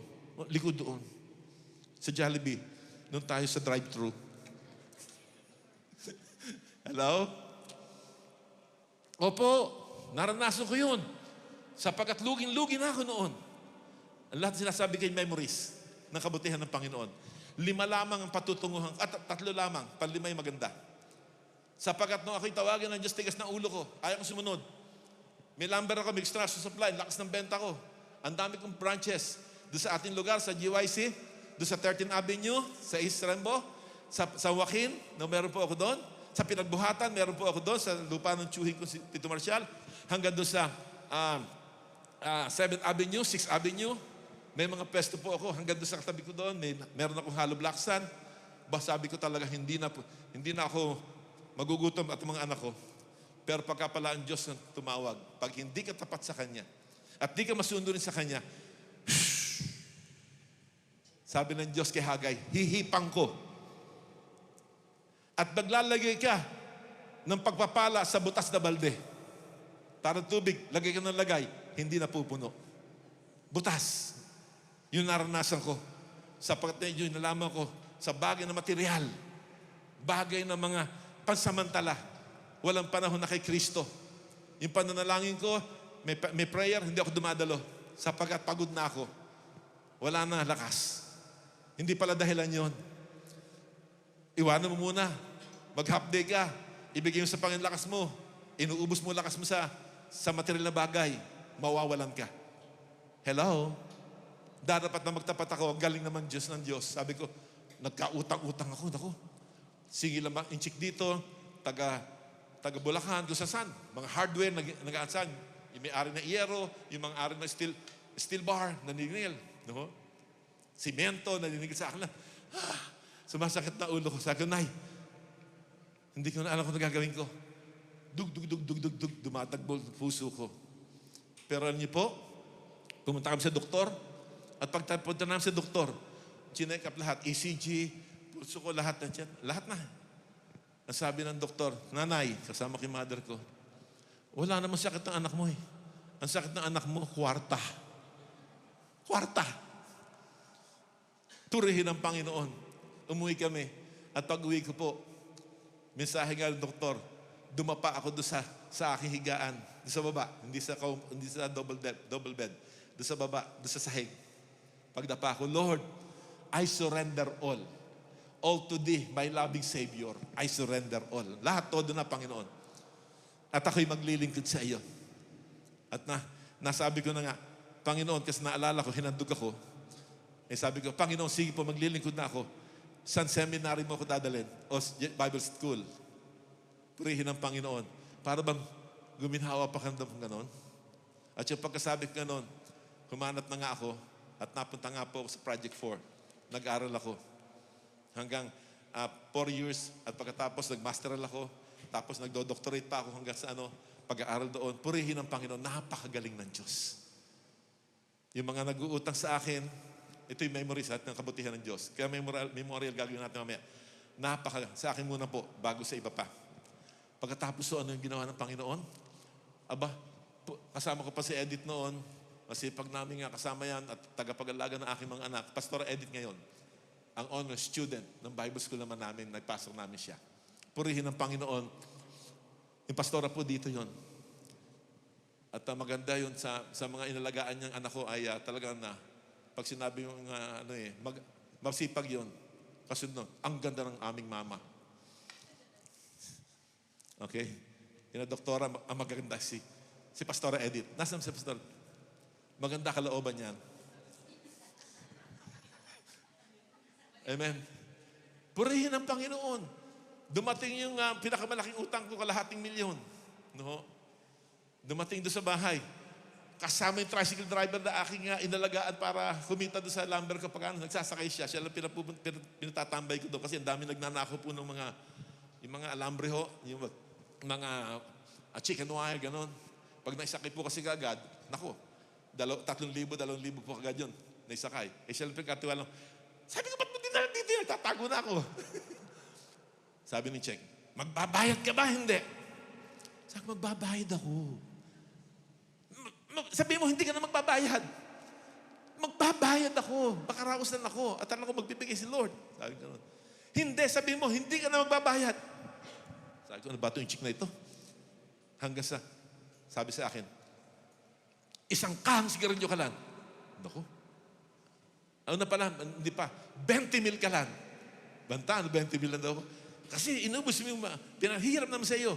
likod doon. Sa Jollibee, doon tayo sa drive-thru. Hello? Opo, naranasan ko yun. Sapagkat lugin-lugin ako noon. Ang lahat sinasabi kay memories ng kabutihan ng Panginoon. 5 lamang ang patutunguhan, at 3 lamang, 5 maganda. Sapagkat nung ako'y tawagan ng Diyos, tigas ng ulo ko, ayaw ko sumunod. May lumber ako, may extraction supply, lakas ng benta ko. Ang dami kong branches. Doon sa ating lugar, sa GYC, doon sa 13th Avenue, sa East Rembo, sa Joaquin, na meron po ako doon. Sa Pinagbuhatan, meron po ako doon, sa lupa ng tsuhin ko si Tito Marcial. Hanggang doon sa 7th Avenue, 6th Avenue, may mga pesto po ako. Hanggang doon sa katabi ko doon, meron akong hollow block sand. Sabi ko talaga, hindi na ako magugutom at mga anak ko. Pero pagka pala ang Diyos na tumawag, pag hindi ka tapat sa Kanya, at di ka masundo rin sa Kanya, sabi ng Diyos kay Hagay, hihipang ko. At maglalagay ka ng pagpapala sa butas na balde. Parang tubig, lagay ka ng lagay, hindi na pupuno. Butas. Yun naranasan ko. Sapagkat yun nalaman ko sa bagay na material, bagay na mga pansamantala, walang panahon na kay Kristo. Yung pananalangin ko, may prayer, hindi ako dumadalo. Sapagkat pagod na ako. Wala na lakas. Hindi pala dahilan yon. Iwanan mo muna. Mag-half day ka. Ibigay mo sa Panginoon lakas mo. Inuubos mo lakas mo sa material na bagay. Mawawalan ka. Hello? Darapat na magtapat ako. Ang galing naman Diyos ng Diyos. Sabi ko, nagkautang-utang ako. Naku. Sige lang, inchik dito. Taga Bulacan, kung saan. Mga hardware, nag-aansan. Yung may-ari na iyero, yung mga ari na steel bar, naniningil. No? Simento, naniningil sa akin. Sumasakit na ulo ko. Sabi ko, Nay, hindi ko na alam kung gagawin ko. Dug, dumatagbo ang puso ko. Pero alam niyo po, pumunta kami sa doktor, at pagpunta namin sa doktor, chinek up lahat, ECG, pulso ko, lahat na dyan. Lahat na. Ang sabi ng doktor, Nanay, kasama kay mother ko, wala namang sakit ng anak mo eh. Ang sakit ng anak mo, kwarta. Kwarta. Purihin ang Panginoon. Umuwi kami. At pag-uwi ko po, mensahe nga ng doktor, dumapa ako doon sa aking higaan. Doon sa baba. Hindi sa double bed. Doon sa baba. Doon sa sahig. Pagdapa ko, Lord, I surrender all. All to Thee, my loving Savior. I surrender all. Lahat todo na, Panginoon. At ako'y maglilingkod sa iyo. At nasabi ko na nga, Panginoon, kasi naalala ko, hinandog ako. Eh sabi ko, Panginoon, sige po, maglilingkod na ako. Saan seminary mo ako dadalhin? O Bible School? Purihin ang Panginoon. Para bang guminhawa pa kanda ng ganon? At yung pagkasabi ko ganon, humanap na nga ako at napunta nga po ako sa Project 4. Nag-aral ako. Hanggang 4 years at pagkatapos nag-masteral ako. Tapos nagdo-doctorate pa ako hanggang sa pag-aaral doon. Purihin ang Panginoon. Napakagaling ng Diyos. Yung mga nag-uutang sa akin, Ito yung memories at ng kabutihan ng Diyos. Kaya memorial gagawin natin mamaya. Sa akin muna po, bago sa iba pa. Pagkatapos so, ano yung ginawa ng Panginoon? Aba, kasama ko pa si Edith noon. Masipag namin nga kasama yan at tagapag-alaga ng aking mga anak. Pastor Edith ngayon, ang honor student ng Bible School naman namin, nagpasok namin siya. Purihin ng Panginoon. Yung pastora po dito yon. At maganda yun sa mga inalagaan niyang anak ko ay talagang na pag sinabi yung masipag yun. Kasi no, ang ganda ng aming mama. Okay? Yung doktora, ang maganda si Pastora Edith. Nasaan si Pastora? Maganda kalooban yan. Amen. Purihin ang Panginoon. Dumating yung pinakamalaking utang ko, kalahating milyon. No? Dumating doon sa bahay. Kasama yung tricycle driver na aking inalagaan para kumita doon sa lumber kapag nagsasakay siya. Siya lang pinatatambay ko doon kasi ang dami nagnanako po ng yung mga alambre ho, yung mga chicken wire, gano'n. Pag naisakay po kasi kagad, nako, 3,000, 2,000 po kagad yun, naisakay. Siya lang pinakatiwalang, sabi ko, ba't mo dinala dito? Nagtatago na ako. Sabi ni Cheng, magbabayad ka ba? Hindi. Sabi ko, magbabayad ako. Sabi mo, hindi ka na magbabayad. Magbabayad ako. Makaraos na ako. At alam ko, magbibigay si Lord. Sabi ko, hindi. Sabi mo, hindi ka na magbabayad. Sabi ko, ano ba ito yung chick na ito? Hanggang sabi sa akin, isang kahang sigarilyo ka lang. Naku. Ano na pala? Hindi pa. 20 mil ka lang. Banta, 20 mil lang daw ako. Kasi inubos mo yung pinahirap naman sa iyo.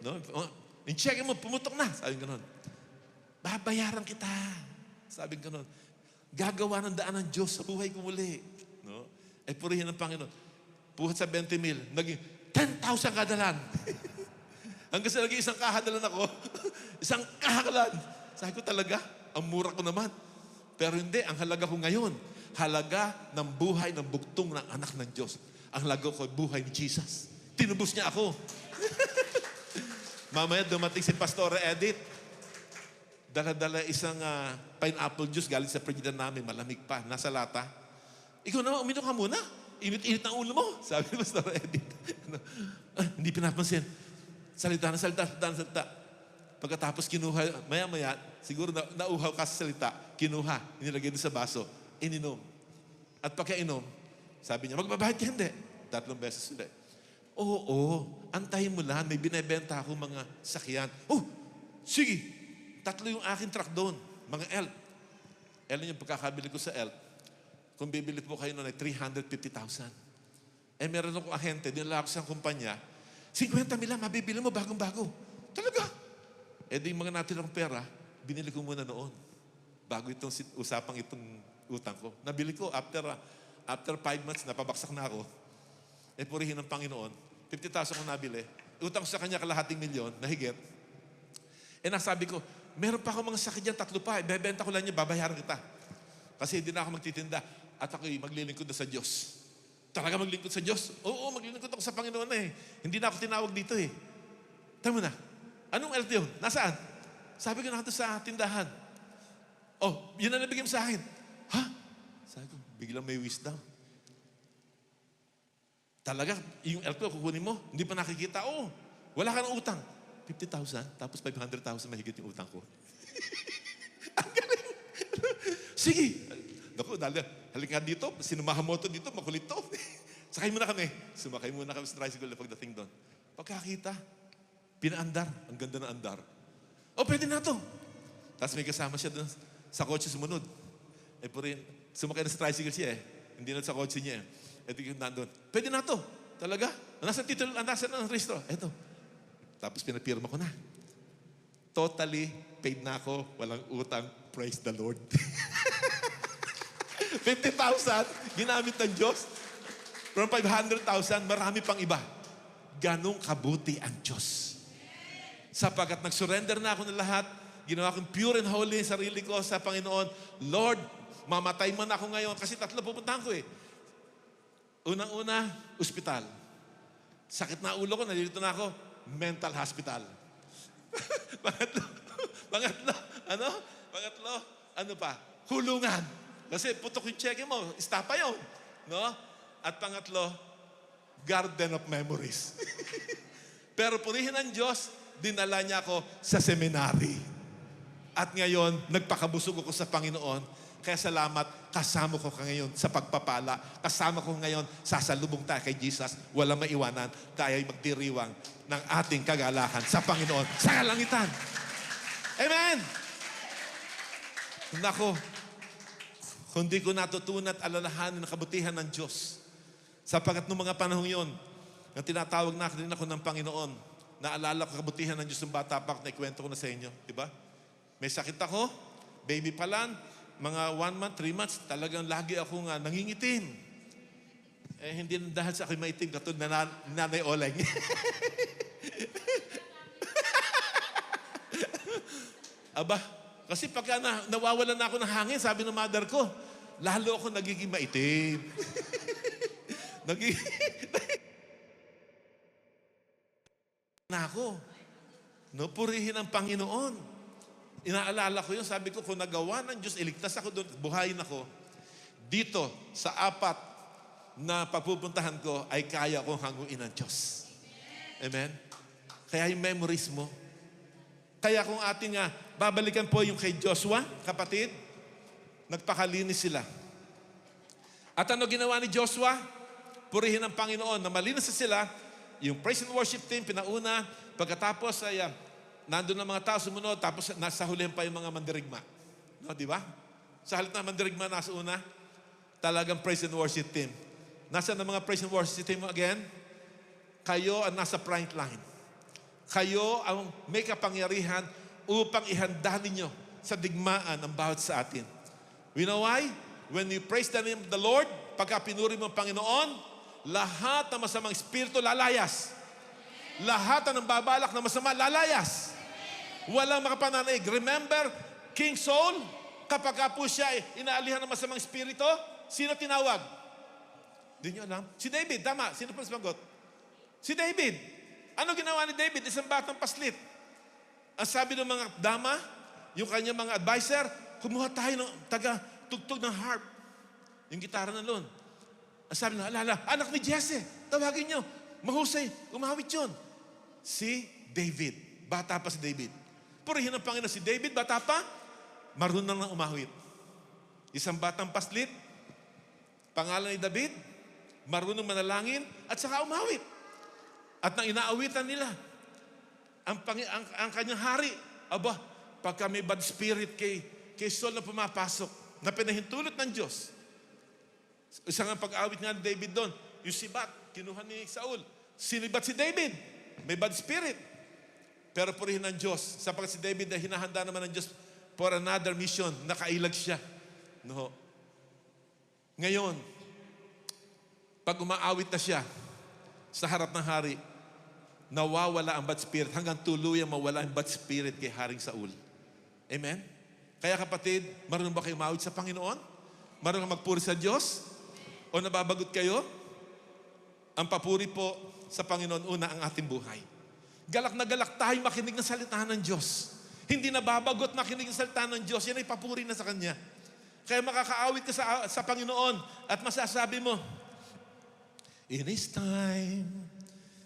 No? In-check mo, pumutok na. Sabi ko noon. Babayaran kita. Sabi ko noon. Gagawa ng daan ng Diyos sa buhay ko muli. No? Purihin ng Panginoon. Puhat sa 20 mil, naging 10,000 kadalan. Hanggang sa naging isang kahadalan ako, isang kahadalan. Sabi ko talaga, ang mura ko naman. Pero hindi, ang halaga ko ngayon, halaga ng buhay ng bugtong ng anak ng Diyos. Ang halaga ko, buhay ni Jesus. Tinubos niya ako. Mamaya dumating si Pastor Edith. Dala-dala isang pineapple juice galing sa frigidaire namin, malamig pa, nasa lata. Ikaw naman, uminom ka muna. Init-init ang ulo mo. Sabi ni Pastor Edith. Hindi pinapansin. Salita. Pagkatapos kinuha, maya-maya, siguro nauhaw ka sa salita, kinuha, inilagay doon sa baso, ininom. At pagkainom, sabi niya, magbabayad ka hindi. 3 beses ulit. Oo, antayin mo lang, may binibenta ako mga sakyan. Oh, sige, 3 yung aking truck doon, mga elk. Yung pagkakabili ko sa elk, kung bibili po kayo noon ay 350,000. Meron akong ahente, dinala ako sa kumpanya, 50 mil lang, mabibili mo bagong-bago. Talaga. Di yung mga natirang pera, binili ko muna noon. Bago itong usapang itong utang ko. Nabili ko after 5 months, napabaksak na ako. Purihin ng Panginoon. 50,000 ko nabili. Utang ko sa kanya kalahating milyon, nahigit. Nasabi ko, meron pa ako mga sakit dyan, 3 pa. Bebenta ko lang niya, babayaran kita. Kasi hindi na ako magtitinda. At ako'y maglilingkod na sa Diyos. Talaga maglingkod sa Diyos? Oo, maglilingkod ako sa Panginoon na eh. Hindi na ako tinawag dito eh. Tama na. Anong LT yun? Nasaan? Sabi ko na sa tindahan. Oh, yun na nabigay mo sa akin. Ha? Sabi ko, biglang may wisdom. Talaga, yung LT ko kukunin mo, hindi pa nakikita. Oo, wala ka ng utang. 50,000, tapos 500,000 mahigit yung utang ko. Ang galing. Sige. Naku, halika dito, sinumahan mo ito dito, makulit to. Sakay muna kami. Sumakay muna kami sa tricycle na pagdating doon. Pagkakita, pinaandar. Ang ganda ng andar. Oh, pwede na to. Tapos may kasama siya doon sa kotse sumunod. Sumakay na sa tricycle siya eh. Hindi na sa kotse niya eh. Ito yung nandun. Pwede na to. Talaga? Nasaan title? Nasaan ang registro? Eto. Tapos pinapirma ko na. Totally paid na ako. Walang utang. Praise the Lord. 50,000, ginamit ng Diyos. From 500,000, marami pang iba. Ganong kabuti ang Diyos. Sapagkat nag-surrender na ako ng lahat, ginawa kong pure and holy ang sarili ko sa Panginoon. Lord, mamatay man ako ngayon kasi 3 pupuntahan ko eh. Unang-una, ospital. Sakit na ulo ko, nalilito na ako, mental hospital. Pangatlo, ano pa? Hulungan. Kasi putok yung cheque mo, istapa yun. No? At pangatlo, garden of memories. Pero purihin ng Diyos, dinala niya ako sa seminary. At ngayon, nagpakabusog ako sa Panginoon. Kaya salamat, kasama ko ka ngayon sa pagpapala. Kasama ko ngayon, sasalubong tayo kay Jesus. Walang maiwanan, tayo'y magdiriwang ng ating kagalakan sa Panginoon, sa kalangitan. Amen! Nako, kung di ko natutunan at alalahanin ang kabutihan ng Diyos, sapagkat noong mga panahon yon, nang tinatawag na rin ako ng Panginoon, naalala ko kabutihan ng Diyos ng bata pa, na ikwento ko na sa inyo. Diba? May sakit ako, baby pa lang, mga 1 month, 3 months, talagang lagi ako nga nangingitim. Eh, hindi na dahil sa akin maitim, katulad na Nanay Oleng. Aba, kasi pagka nawawalan na ako ng hangin, sabi ng mother ko, lalo ako nagiging maitim. na ako. No, purihin ang Panginoon. Inaalala ko yun, sabi ko, kung nagawa ng Diyos, iligtas ako doon, buhayin ako, dito, sa 4 na pagpupuntahan ko, ay kaya kong hanguin ng Diyos. Amen? Kaya yung memories mo. Kaya kung ating babalikan po yung kay Joshua, kapatid, nagpakalinis sila. At ano ginawa ni Joshua? Purihin ang Panginoon na malinis sila. Yung praise and worship team, pinauna. Pagkatapos ay nandun ang mga tao sumunod, tapos nasa hulihan pa yung mga mandirigma. No, di ba? Sa halip na mandirigma nasa una, talagang praise and worship team. Nasaan ang mga praise and worship team again? Kayo ang nasa front line. Kayo ang may kapangyarihan upang ihanda ninyo sa digmaan ang bawat sa atin. We know why? When you praise the name of the Lord, pagka pinuri mo ang Panginoon, lahat ng masamang espiritu lalayas. Lahat ng babalak na masama lalayas. Walang makapananaig. Remember, King Saul, kapag po siya inaalihan ng masamang espiritu, sino tinawag? Hindi nyo alam? Si David, tama. Sino pa sumagot? Si David. Ano ginawa ni David? Isang batang paslit. Ang sabi ng mga dama, yung kanyang mga advisor, kumuha tayo ng taga-tugtog ng harp. Yung gitara na loon. Ang sabi na, alala, anak ni Jesse, tawagin nyo. Mahusay, umawit yun. Si David. Bata pa si David. Purihin ang Panginoon si David, bata pa, marunong nang umawit. Isang batang paslit, pangalan ni David, marunong manalangin, at saka umawit. At nang inaawitan nila, ang kanyang hari, aba, pagka may bad spirit kay Saul na pumapasok, na pinahintulot ng Diyos. Isang ang pag-awit nga ni David doon, yung sibat, kinuha ni Saul. Sinibat si David, may bad spirit. Pero purihin ng Diyos, sapagkat si David ay hinahanda naman ng Diyos for another mission, nakailag siya. No. Ngayon, pag umaawit na siya sa harap ng hari, nawawala ang bad spirit hanggang tuluyang mawala ang bad spirit kay Haring Saul. Amen? Kaya kapatid, marunong ba kayo umawit sa Panginoon? Marunong magpuri sa Diyos? O nababagot kayo? Ang papuri po sa Panginoon, una ang ating buhay. Galak na galak tayo makinig ng salita ng Diyos. Hindi nababagot makinig ng salita ng Diyos. Yan ay papuri na sa Kanya. Kaya makakaawit ka sa Panginoon at masasabi mo, in His time,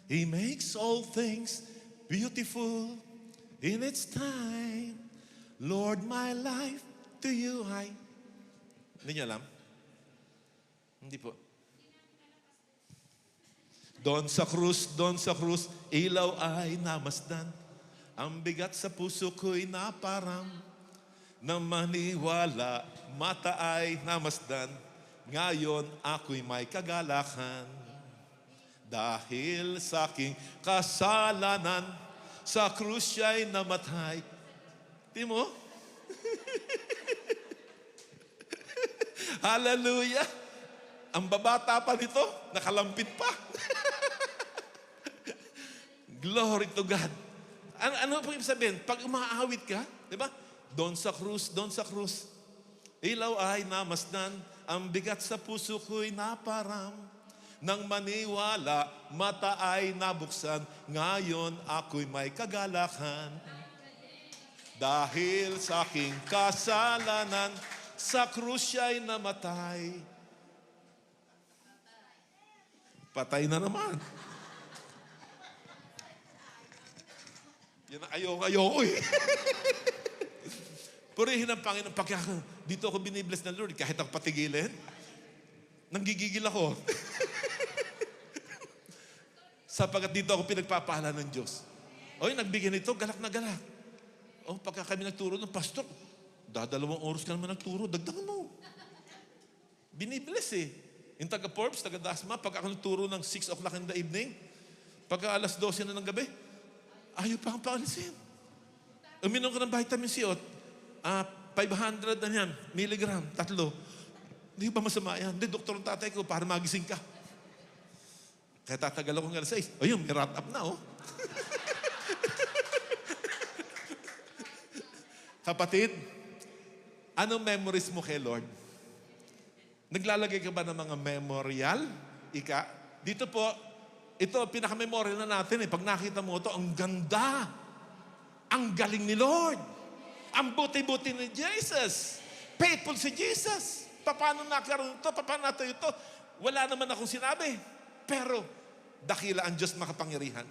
He makes all things beautiful. In its time, Lord, my life to you I... Hindi niyo alam? Hindi po. Doon sa krus, ilaw ay namasdan. Ang bigat sa puso ko'y naparam. Na maniwala, mata ay namasdan. Ngayon ako'y may kagalakan. Dahil sa aking kasalanan, sa krus siya'y namatay. Di mo? Hallelujah! Ang babata pa nito, nakalampit pa. Glory to God. Ano po ibig sabihin? Pag umaawit ka, di ba? Doon sa krus, ilaw ay namasdan, ang bigat sa puso ko'y naparam. Nang maniwala, mata ay nabuksan, ngayon ako'y may kagalakan. Dahil sa aking kasalanan, sa krus siya'y namatay. Patay na naman. Yan ang ayoko eh. Purihin ang Panginoon. Pagka dito ako binibless ng Lord, kahit ako patigilin, nanggigigil ako. Sapagat dito ako pinagpapala ng Diyos. Oy, nagbigay nito, galak na galak. O, pagka kami nagturo ng pastor, dadalawang oras ka naman nagturo, dagdagan mo. Binibless eh. Yung taga-Forbes, taga-Dasma, pagka ako nagturo ng 6 o'clock in the evening, pagka alas 12 na ng gabi, ayaw pa akong paalisin. Uminom ko ng vitamin C, 500 na yan, milligram, 3. Hindi ba masama yan? Hindi, doktor ng tatay ko, para magising ka. Kaya tatagal ako ng alas 6. Ayun, may rat up na, oh. Kapatid, anong memories mo kay Lord? Naglalagay ka ba ng mga memorial? Dito po, ito, pinaka-memorial na natin eh. Pag nakita mo ito, ang ganda. Ang galing ni Lord. Ang buti-buti ni Jesus. Faithful si Jesus. Paano nakaroon ito? Paano natin ito? Wala naman akong sinabi. Pero, dakila ang Diyos makapangyarihan.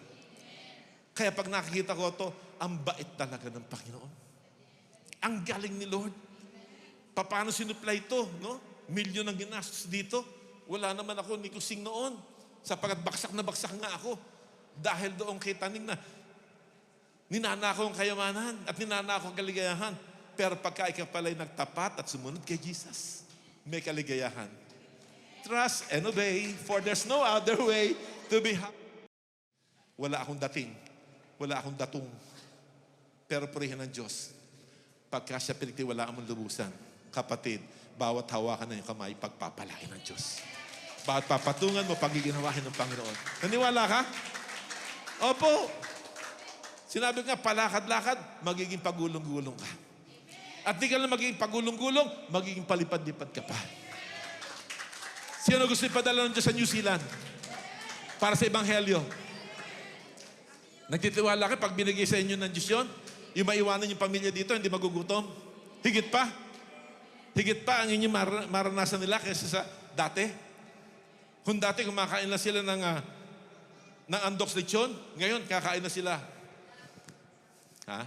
Kaya pag nakikita ko ito, ang bait talaga ng Panginoon. Ang galing ni Lord. Paano sinupply ito? No? Milyon ang ginastos dito. Wala naman ako ni kusing noon. Sapagat baksak na baksak nga ako. Dahil doon kay taning na ninanakaw ang kayamanan at ninanakaw ang kaligayahan. Pero pagka ikaw pala'y nagtapat at sumunod kay Jesus, may kaligayahan. Trust and obey, for there's no other way to be happy. Wala akong dating. Wala akong datong. Pero purihin ng Diyos. Pagka siya pinagtiwalaan mong lubusan, kapatid, bawat hawakan na yung kamay, pagpapalain ng Diyos. Bawat papatungan mo, pagiginawahin ng Panginoon. Naniwala ka? Opo. Sinabi nga, palakad-lakad, magiging pagulong-gulong ka. At di ka lang magiging pagulong-gulong, magiging palipad-lipad ka pa. Sino gusto ipadala ng Diyos sa New Zealand? Para sa Ebanghelyo. Nagtitiwala ka, pag binigay sa inyo ng Diyos yun, yung maiwanan yung pamilya dito, hindi magugutom. Higit pa. Higit pa ang inyong maranasan nila kaysa sa dati. Kung dati kumakain na sila ng andoks lechon, ngayon kakain na sila. Ha?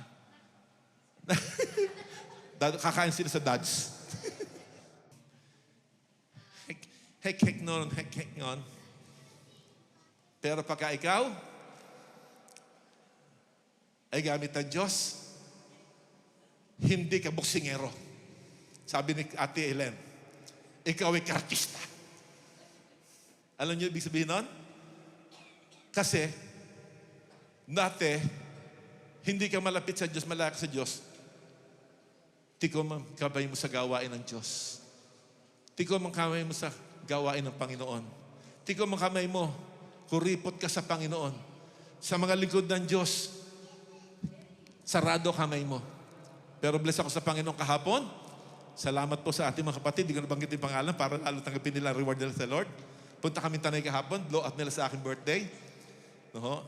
Kakain sila sa dads. Hek non. Pero pagka ikaw ay gamit ng Diyos, hindi ka boksingero. Sabi ni Ate Helen, ikaw ay kartista. Alam niyo ibig sabihin nun? Kasi, dati, hindi ka malapit sa Diyos, malaki sa Diyos. Tikom ang kamay mo sa gawain ng Diyos. Tikom ang kamay mo sa gawain ng Panginoon. Tikom ang kamay mo, kuripot ka sa Panginoon. Sa mga lingkod ng Diyos, sarado kamay mo. Pero bless ako sa Panginoon kahapon. Salamat po sa ating mga kapatid. Di ko nabanggit yung pangalan para lalo tanggapin nila ang reward nila sa Lord. Punta kami Tanay kahapon. Blow out nila sa aking birthday. No?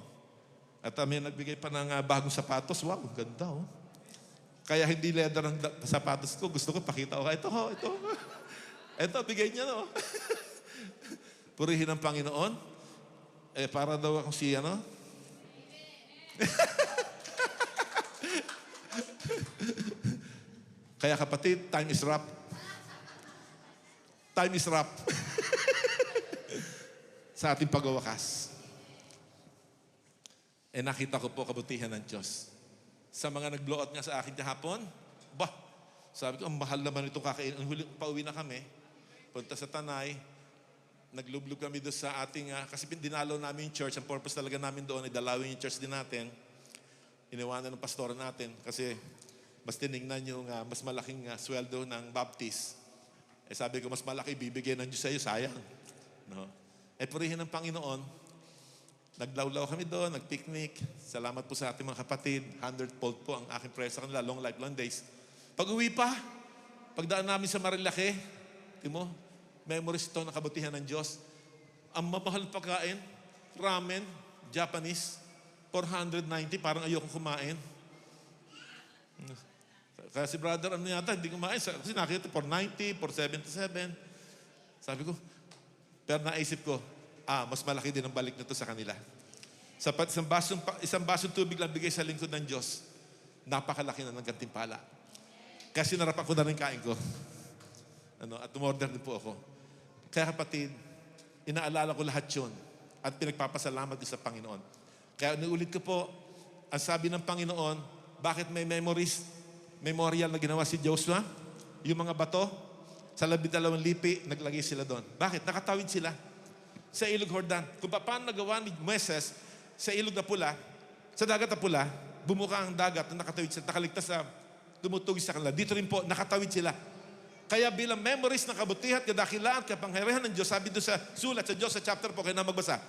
At may nagbigay pa ng bagong sapatos. Wow, ganda oh. Kaya hindi leather ang sapatos ko. Gusto ko pakita ko. Ito. Ito, bigay niya no. Purihin ang Panginoon. Para daw akong si Kaya kapatid, time is wrap. Time is wrap. Sa ating pagwawakas. Nakita ko po kabutihan ng Diyos. Sa mga nag-blow out nga sa akin kahapon, sabi ko, ang mahal naman itong kakain. Pauwi na kami. Punta sa Tanay. Naglublog kami doon sa ating, kasi dinalaw namin yung church. Ang purpose talaga namin doon ay dalawin yung church din natin. Iniwanan ng pastor natin. Kasi mas tinignan yung mas malaking sweldo ng Baptist. Sabi ko, mas malaki bibigyan ng Diyos sa iyo, sayang. No? Purihin ng Panginoon. Naglawlaw kami doon, nagpicnic. Salamat po sa ating mga kapatid. 100-fold po ang aking prayer sa kanila. Long life, long days. Pag-uwi pa, pagdaan namin sa Marilake, mo, memories ito ng kabutihan ng Diyos. Ang mamahal pagkain, ramen, Japanese, 490, parang ayokong kumain. Kaya si brother, ano yata, hindi kumain. Kasi nakita, 490, 477. Sabi ko, pero naisip ko, mas malaki din ang balik nito sa kanila. Sapat isang basong tubig lang bigay sa lingkod ng Diyos, napakalaki na ng gantimpala. Kasi narapan ko na rin kain ko. At umorder din po ako. Kaya kapatid, inaalala ko lahat yun at pinagpapasalamat ko sa Panginoon. Kaya niulit ko po, ang sabi ng Panginoon, bakit may memorial na ginawa si Joshua? Yung mga bato, sa 12 lipi, naglagay sila doon. Bakit? Nakatawid sila sa Ilog Jordan. Kung paano nagawa ni Moises sa Ilog na Pula, sa Dagat na Pula, bumuka ang dagat na nakatawid sila, nakaligtas sa tumutugis sa kanila. Dito rin po, nakatawid sila. Kaya bilang memories ng kabutihan, kadakilaan, kapangyarihan ng Diyos, sabi doon sa sulat sa Diyos sa chapter po, kayo na magbasa.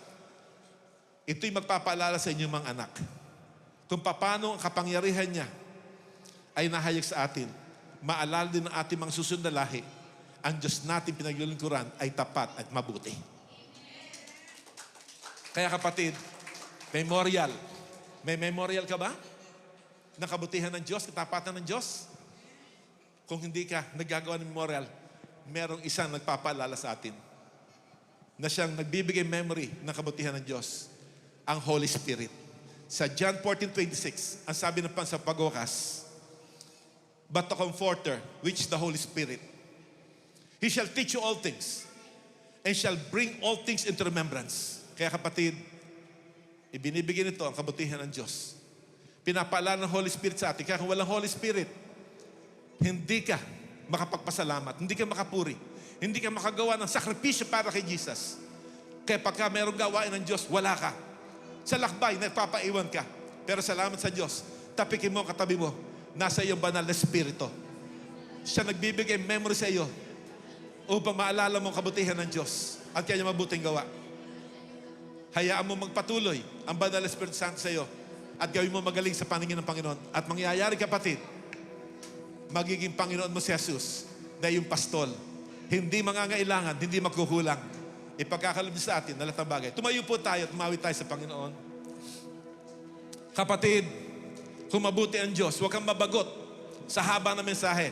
Ito'y magpapaalala sa inyong mga anak. Kung paano ang kapangyarihan niya ay nahayag sa atin. Maalala din ng ating mga susunod na lahi. Ang Diyos natin pinaglilingkuran ay tapat at mabuti. Kaya kapatid, memorial. May memorial ka ba? Ng kabutihan ng Diyos, katapatan ng Diyos? Kung hindi ka naggagawa ng memorial, merong isang nagpapaalala sa atin na siyang nagbibigay memory ng kabutihan ng Diyos, ang Holy Spirit. Sa John 14:26, ang sabi ng sa pagwakas, but the Comforter, which is the Holy Spirit, He shall teach you all things and shall bring all things into remembrance. Kaya kapatid, ibinibigay nito ang kabutihan ng Diyos. Pinapaalala ng Holy Spirit sa atin. Kaya kung walang Holy Spirit, hindi ka makapagpasalamat, hindi ka makapuri, hindi ka makagawa ng sakripisyo para kay Jesus. Kaya pagka mayroong gawain ng Diyos, wala ka. Sa lakbay, nagpapaiwan ka. Pero salamat sa Diyos, tapikin mo ang katabi mo, nasa iyong banal na Espiritu. Siya nagbibigay memory sa iyo upang maalala mo ang kabutihan ng Diyos at kanya mabuting gawa. Hayaan mo magpatuloy ang banal na Espiritu Santo sa iyo at gawin mo magaling sa paningin ng Panginoon. At mangyayari, kapatid, magiging Panginoon mo si Jesus na yung pastol. Hindi mangangailangan, hindi magkukulang. Ipagkakalob sa atin na lahat ng bagay. Tumayo po tayo at tumawid tayo sa Panginoon. Kapatid, kung mabuti ang Diyos, huwag kang mabagot sa haba ng mensahe.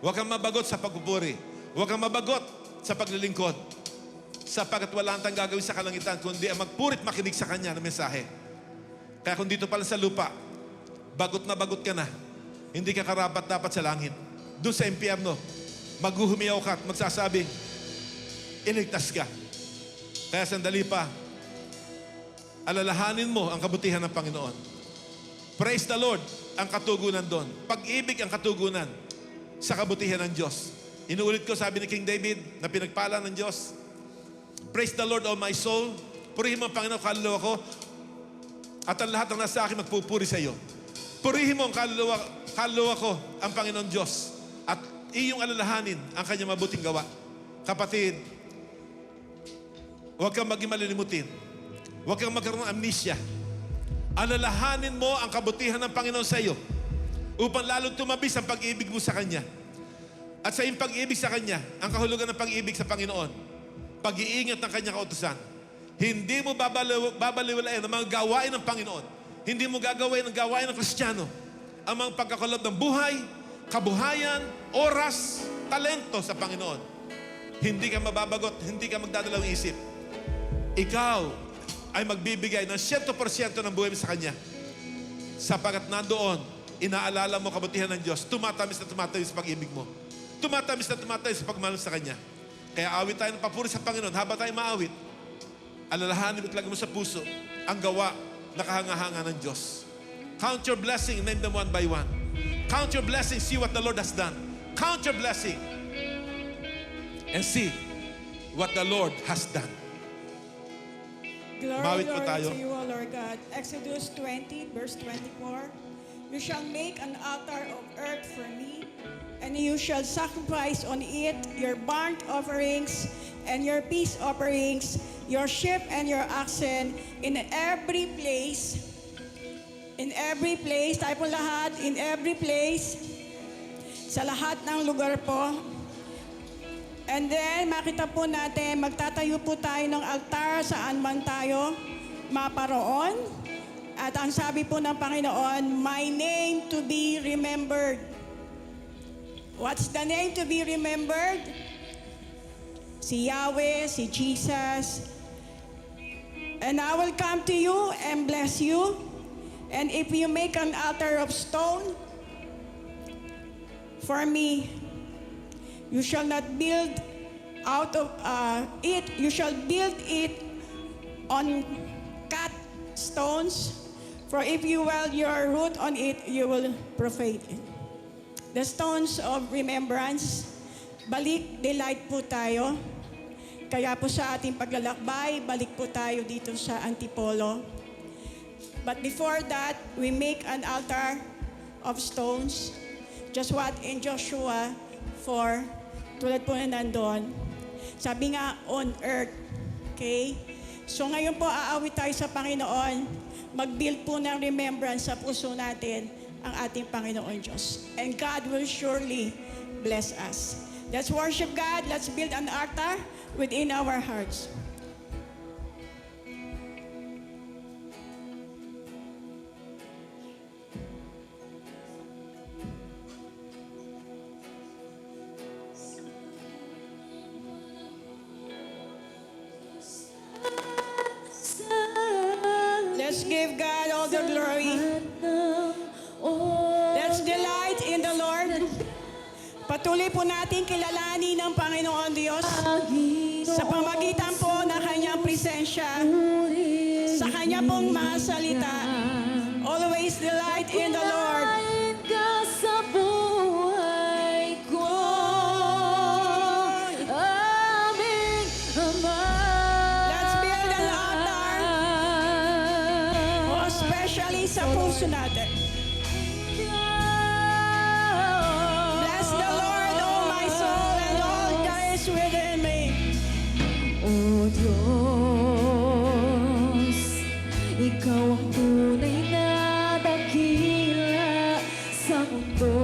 Huwag kang mabagot sa pagpupuri. Huwag kang mabagot sa paglilingkod. Sapagkat wala ang gagawin sa kalangitan, kundi ang magpurit makinig sa Kanya ng mensahe. Kaya kung dito pala sa lupa, bagot na bagot ka na, hindi ka karapat-dapat sa langit. Doon sa impyerno, maghuhumiyaw ka at magsasabing, iligtas ka. Kaya sandali pa, alalahanin mo ang kabutihan ng Panginoon. Praise the Lord ang katugunan doon. Pag-ibig ang katugunan sa kabutihan ng Diyos. Inuulit ko, sabi ni King David, na pinagpala ng Diyos, praise the Lord, O my soul. Purihin mo ang Panginoon, kaluluwa ko, at ang lahat ng nasa akin magpupuri sa iyo. Purihin mo ang kaluluwa ko, ang Panginoon Diyos, at iyong alalahanin ang kanyang mabuting gawa. Kapatid, huwag kang maging malilimutin. Huwag kang magkaroon ng amnesia. Alalahanin mo ang kabutihan ng Panginoon sa iyo upang lalong tumabis ang pag-ibig mo sa Kanya. At sa iyong pag-ibig sa Kanya, ang kahulugan ng pag-ibig sa Panginoon, pag-iingat ng Kanyang kautusan. Hindi mo babaliwalain ang mga gawain ng Panginoon. Hindi mo gagawin ang gawain ng Kristiyano. Ang mga pagkakalob ng buhay, kabuhayan, oras, talento sa Panginoon. Hindi ka mababagot, hindi ka magdadalawang isip. Ikaw ay magbibigay ng 100% ng buhay mo sa Kanya. Sapagat nandoon, inaalala mo kabutihan ng Diyos, tumatamis na tumatamis sa pag-ibig mo. Tumatamis na tumatamis sa pagmamahal sa Kanya. Kaya awit tayo ng papuri sa Panginoon. Habang tayo maawit, alalahanin mo talaga mo sa puso ang gawa na kahanga-hanga ng Diyos. Count your blessing, name them one by one. Count your blessing, see what the Lord has done. Count your blessing and see what the Lord has done. Glory, Mawit po glory tayo. to you, O Lord God. Exodus 20, verse 24. You shall make an altar of earth for me, and you shall sacrifice on it your burnt offerings and your peace offerings, your sheep and your oxen, in every place, tayo po lahat, in every place, sa lahat ng lugar po. And then, makita po natin, magtatayo po tayo ng altar saan man tayo maparoon. At ang sabi po ng Panginoon, my name to be remembered. What's the name to be remembered? Si Yahweh, si Jesus. And I will come to you and bless you. And if you make an altar of stone for me, you shall not build out of it. You shall build it on cut stones. For if you well your root on it, you will profane it. The stones of remembrance, balik, delight po tayo. Kaya po sa ating paglalakbay, balik po tayo dito sa Antipolo. But before that, we make an altar of stones. Just what in Joshua 4, tulad po na nandun. Sabi nga, on earth. Okay? So ngayon po, aawit tayo sa Panginoon. Mag-build po ng remembrance sa puso natin ang ating Panginoon Diyos. And God will surely bless us. Let's worship God. Let's build an altar within our hearts. Let's give God all the glory. Let's delight in the Lord. Patuloy po natin kilalanin ng Panginoon Diyos sa pamagitan po ng kanyang presensya, sa kanya pong mga salita. Always delight in the Lord. Let's build an altar, especially sa puso natin. Bless the Lord, oh my soul, and all that is within me. O Diyos, Ikaw ang tunay na dakila sa mundo.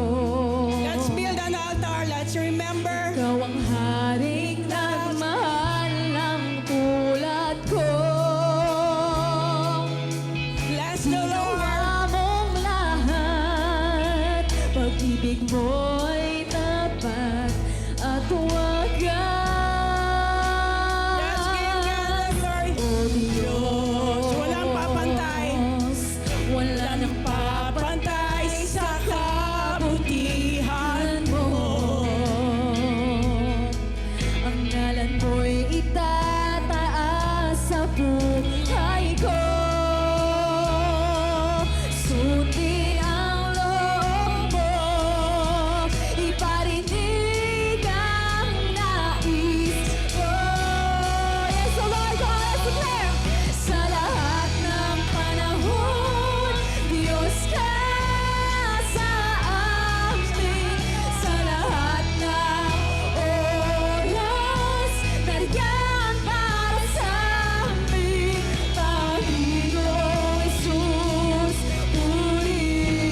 Let's build an altar. Let's remember. Ikaw ang haring nagmahal ng tulad ko. Bless the Lord. Ginawa mong lahat, pag-ibig mo'y tapat at wagas. Let's give God the glory. O Diyos, Walang papantay. wala nang Papantay sa kabutihan mo. Ang ngalan mo'y itataas sa buhay ko. Sundin ang loob mo, iparinig ang nais ko. Yes, O Lord, go, let's declare. Sa lahat ng panahon, Diyos ka sa amin. Sa lahat ng oras, nariyan para sa amin. Panginoong Jesus,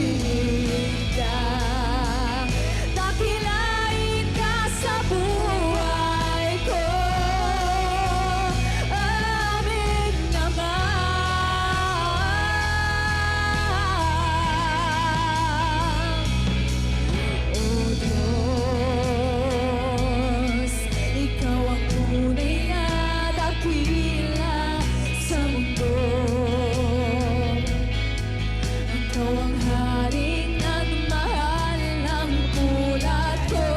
purihin ka. Dakilain ka sa buhay ko. Amin naman. O Diyos, Ikaw ang tunay na dakila sa mundo. Ikaw ang haring nagmahal ng tulad ko.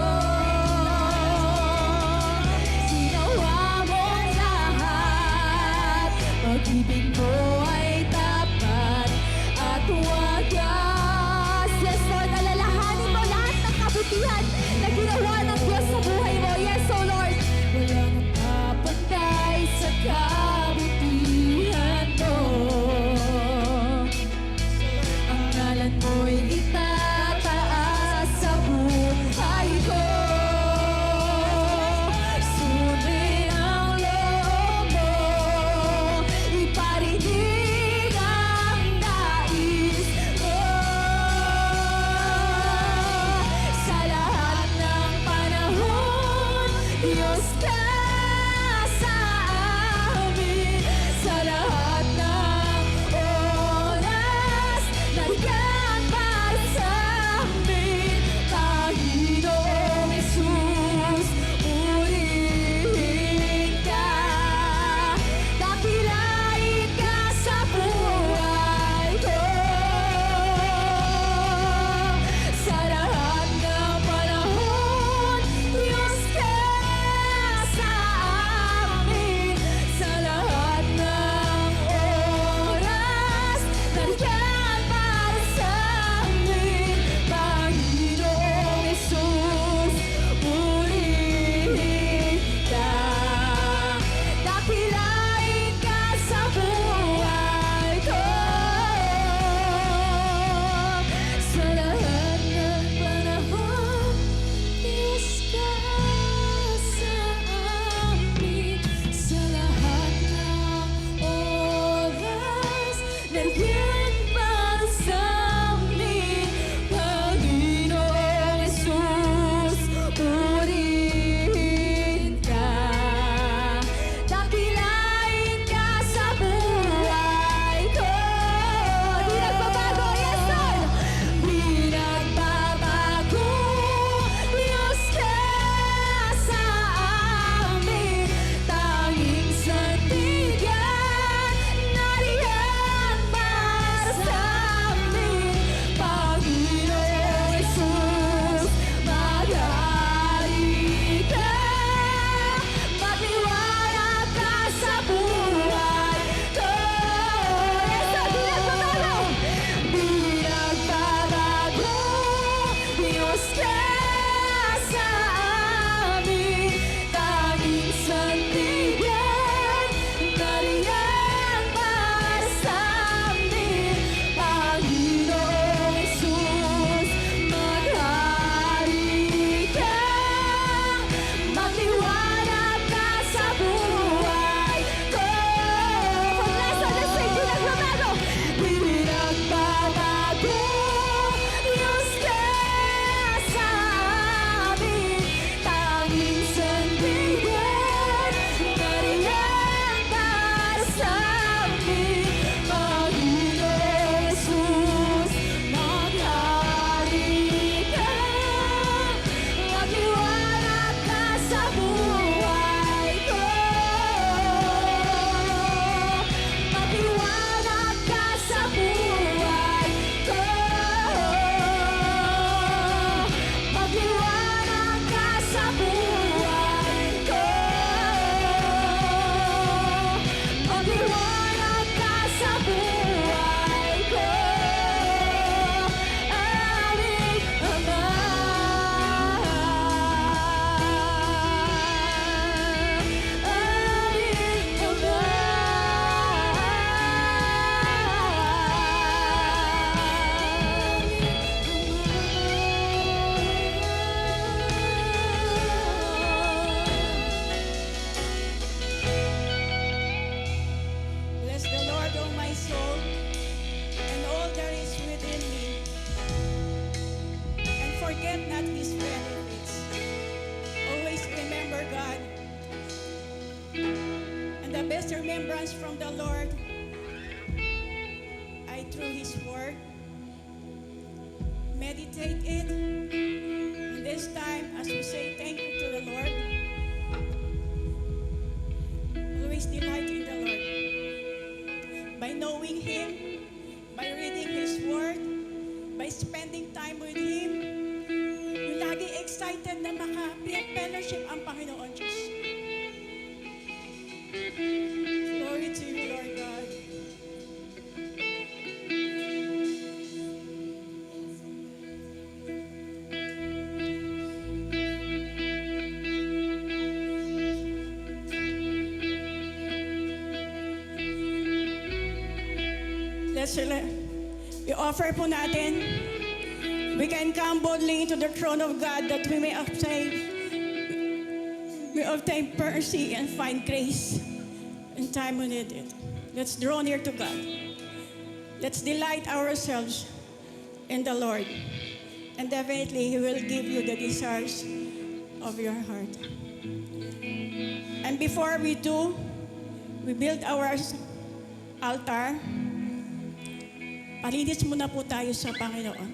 Ginawa mong lahat, pag-ibig mo ay tapat at wagas. Yes, Lord, alalahanin mo lahat ng kabutihan na ginawa ng Diyos sa buhay mo. Yes, O Lord, walang papantay sa kabutihan mo. Ang ngalan mo'y itataas sa buhay ko. Sundin ang loob mo, iparinig ang nais ko. Sa lahat ng panahon, Diyos ka sa amin. Sa lahat ng oras, nariyan para sa guidance from the Lord ay through His Word. Meditate it. And this time, as we say thank you to the Lord, always delight in the Lord. By knowing Him, by reading His Word, by spending time with Him, yung lagi excited na maka-fellowship ang Panginoon Diyos. Glory to you, Lord God. We offer po natin. We can come boldly into the throne of God that we may obtain mercy and find grace in time we need it. Let's draw near to God. Let's delight ourselves in the Lord. And definitely He will give you the desires of your heart. And before we do, we build our altar. Palinis muna po tayo sa Panginoon.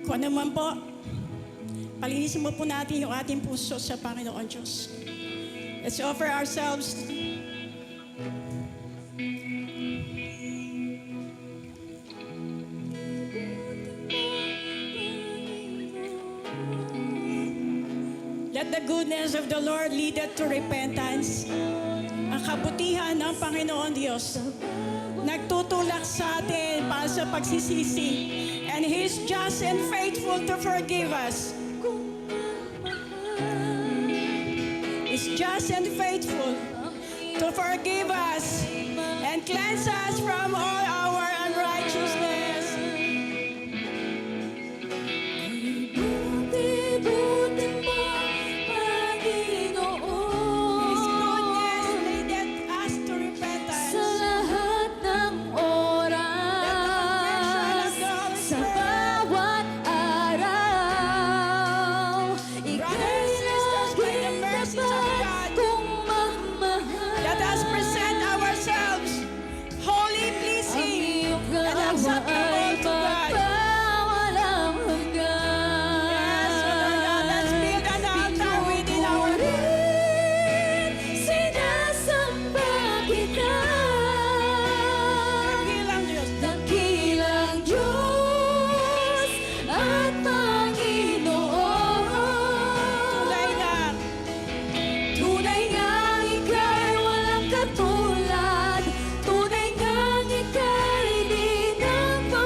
Kung ano man po, palinisin mo po natin yung ating puso sa Panginoon Diyos. Let's offer ourselves. Let the goodness of the Lord lead us to repentance. Ang kabutihan ng Panginoon Diyos nagtutulak sa atin para sa pagsisisi. And He's just and faithful to forgive us. He's just and faithful to forgive us and cleanse us from all our unrighteousness. Buti-buti mo, Panginoon. His goodness leadeth us to repentance. Sa lahat ng oras, sa bawat araw, ika'y laging tapat kung magmahal. Let us present ourselves holy, Ang pleasing, iyong and ganawa acceptable ay to God. magpawalang hanggan. Yes, Lord God, let's build an altar within our Sinasamba kita. Dakilang Diyos. Dakilang Diyos at Panginoon. Tunay na, Tunay ngang ika'y walang katulad. Tunay ngang ika'y di nagbabago.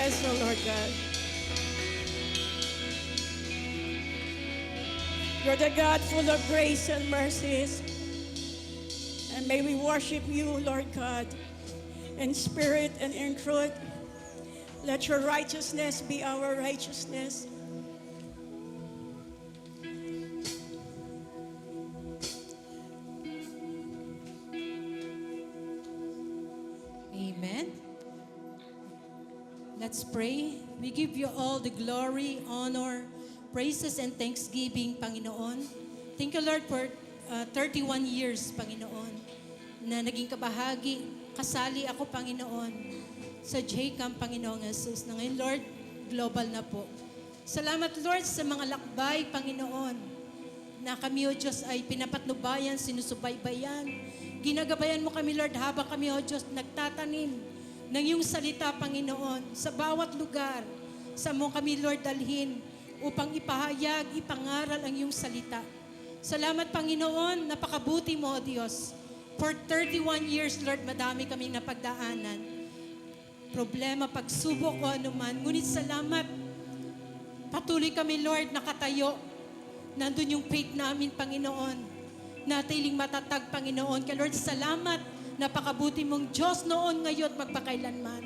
vessel, Lord God. You're the God full of grace and mercies. And may we worship you, Lord God, in spirit and in truth. Let your righteousness be our righteousness. Amen. Let's pray. We give you all the glory, honor, praises, and thanksgiving, Panginoon. Thank you, Lord, for 31 years, Panginoon, na naging kabahagi, kasali ako, Panginoon, sa JCAM, Panginoon Jesus, na ngayon, Lord, global na po. Salamat, Lord, sa mga lakbay, Panginoon, na kami, O Diyos, ay pinapatnubayan, sinusubaybayan. Ginagabayan mo kami, Lord, habang kami, O Diyos, nagtatanim ng iyong salita, Panginoon, sa bawat lugar. Sa mo kami, Lord, dalhin upang ipahayag, ipangaral ang iyong salita. Salamat, Panginoon, napakabuti mo, O Diyos. For 31 years, Lord, madami kaming napagdaanan. Problema, pagsubok o anuman. Ngunit salamat, patuloy kami, Lord, nakatayo. Nandun yung faith namin, Panginoon. Natiling matatag, Panginoon. Kaya Lord, salamat, napakabuti mong Diyos noon, ngayon, magpakailanman.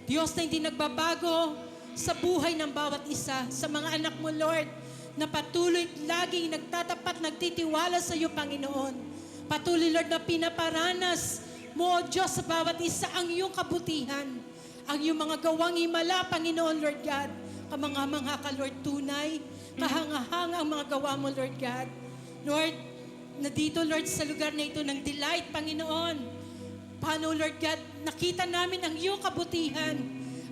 Diyos na hindi nagbabago sa buhay ng bawat isa, sa mga anak mo, Lord, na patuloy laging nagtatapat, nagtitiwala sa iyo, Panginoon. Patuloy, Lord, na pinaparanas mo, O Diyos, sa bawat isa ang iyong kabutihan, ang iyong mga gawang himala, Panginoon, Lord God. Kamangha-mangha ka, Lord, tunay, kahanga-hanga ang mga gawa mo, Lord God. Lord, na dito, Lord, sa lugar na ito ng delight, Panginoon. Paano, Lord God, nakita namin ang iyong kabutihan,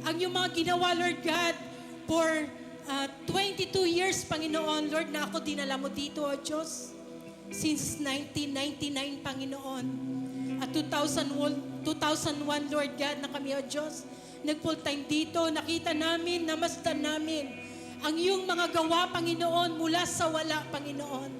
ang iyong mga ginawa, Lord God, for 22 years, Panginoon, Lord, na ako dinala mo dito, O Diyos. Since 1999, Panginoon. At 2001, Lord God, na kami, O Diyos, nag-full time dito, nakita namin, namasdan namin ang iyong mga gawa, Panginoon, mula sa wala, Panginoon.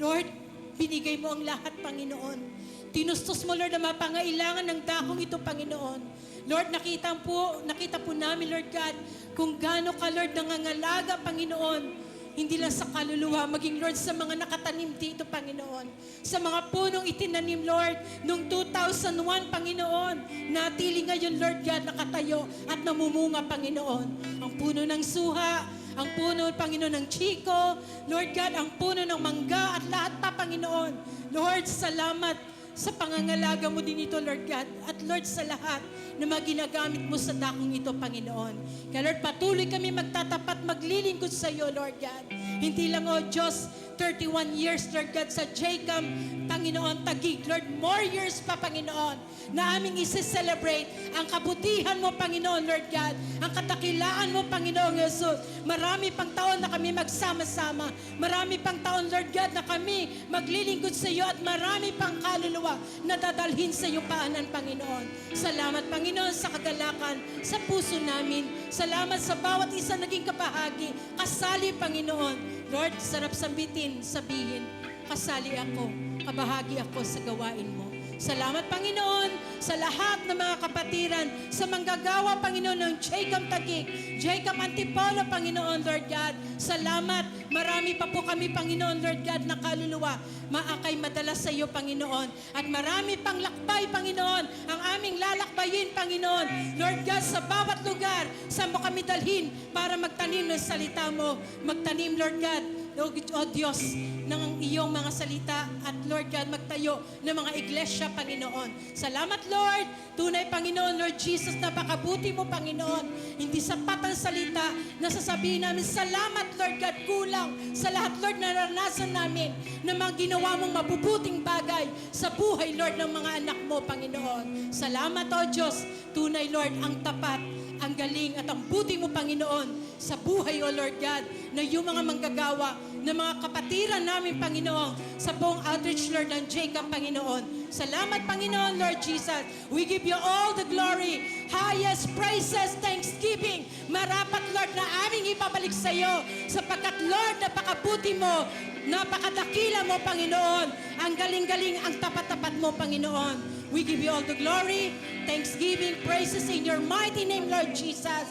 Lord, binigay mo ang lahat, Panginoon. Tinustos mo, Lord, na mapangailangan ng dakong ito, Panginoon. Lord, nakita po namin, Lord God, kung gaano ka, Lord, nangangalaga, Panginoon. Hindi lang sa kaluluwa, maging, Lord, sa mga nakatanim dito, Panginoon. Sa mga punong itinanim, Lord, noong 2001, Panginoon. Natili ngayon, Lord God, nakatayo at namumunga, Panginoon. Ang puno ng suha, ang puno, Panginoon, ng chiko, Lord God, ang puno ng mangga at lahat pa, Panginoon. Lord, salamat sa pangangalaga mo din ito, Lord God. At Lord, sa lahat na maginagamit mo sa dakong ito, Panginoon. Kaya Lord, patuloy kami magtatapat, maglilingkod sa iyo, Lord God. Hindi lang, O Diyos, 31 years, Lord God, sa Jacob, Panginoon, Taguig. Lord, more years pa, Panginoon, na aming isi-celebrate ang kabutihan mo, Panginoon, Lord God, ang katakilaan mo, Panginoon Jesus. Marami pang taon na kami magsama-sama. Marami pang taon, Lord God, na kami maglilingkod sa iyo at marami pang kaluluwa na dadalhin sa iyong paanan, Panginoon. Salamat, Panginoon, sa kagalakan, sa puso namin. Salamat sa bawat isa naging kabahagi. Kasali, Panginoon. Lord, sarap sambitin, sabihin, kasali ako, kabahagi ako sa gawain mo. Salamat, Panginoon, sa lahat ng mga kapatiran, sa manggagawa, Panginoon, ng Jacob Taguig, Jacob Antipolo, Panginoon, Lord God. Salamat. Marami pa po kami, Panginoon, Lord God, na kaluluwa. Maakay madala sa iyo, Panginoon. At marami pang lakbay, Panginoon, ang aming lalakbayin, Panginoon. Lord God, sa bawat lugar, saan mo kami dalhin para magtanim ng salita mo. Magtanim, Lord God, O Diyos, ng iyong mga salita at Lord God, magtayo ng mga iglesia, Panginoon. Salamat, Lord. Tunay, Panginoon, Lord Jesus, napakabuti mo, Panginoon. Hindi sapat ang salita na sasabihin namin, salamat, Lord God, kulang sa lahat, Lord, na naranasan namin na mga ginawa mong mabubuting bagay sa buhay, Lord, ng mga anak mo, Panginoon. Salamat, O Diyos. Tunay, Lord, ang tapat, ang galing at ang buti mo, Panginoon, sa buhay, O Lord God, na yung mga manggagawa, na mga kapatiran namin, Panginoon, sa buong outreach, Lord, ng Jacob, Panginoon. Salamat, Panginoon, Lord Jesus. We give you all the glory, highest praises, thanksgiving. Marapat, Lord, na aming ipabalik sa iyo, sapagkat, Lord, napakabuti mo, napakadakila mo, Panginoon. Ang galing-galing, ang tapat-tapat mo, Panginoon. We give you all the glory, thanksgiving, praises in your mighty name, Lord Jesus.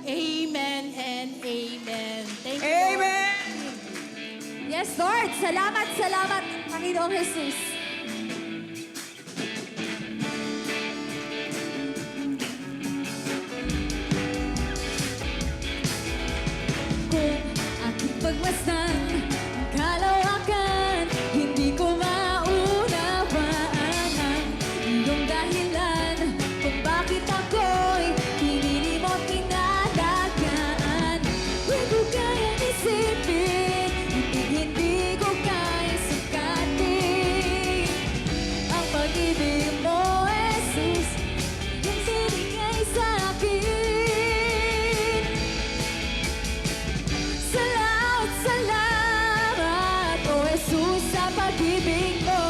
Amen and amen. Thank you, Amen! Yes, Lord. Salamat, salamat, Panginoong Jesus. Kung aking pagmasdan ang kalawakan, hindi ko maunawaan ang iyong dahilan kung bakit ako'y pinili mo tinatagaan. Hindi ko kayang isipin, hindi ko kayang sukatin ang pag-ibig mo, Jesus, yung binigay sa akin. Salamat, salamat, O Jesus, sa pag-ibig mo.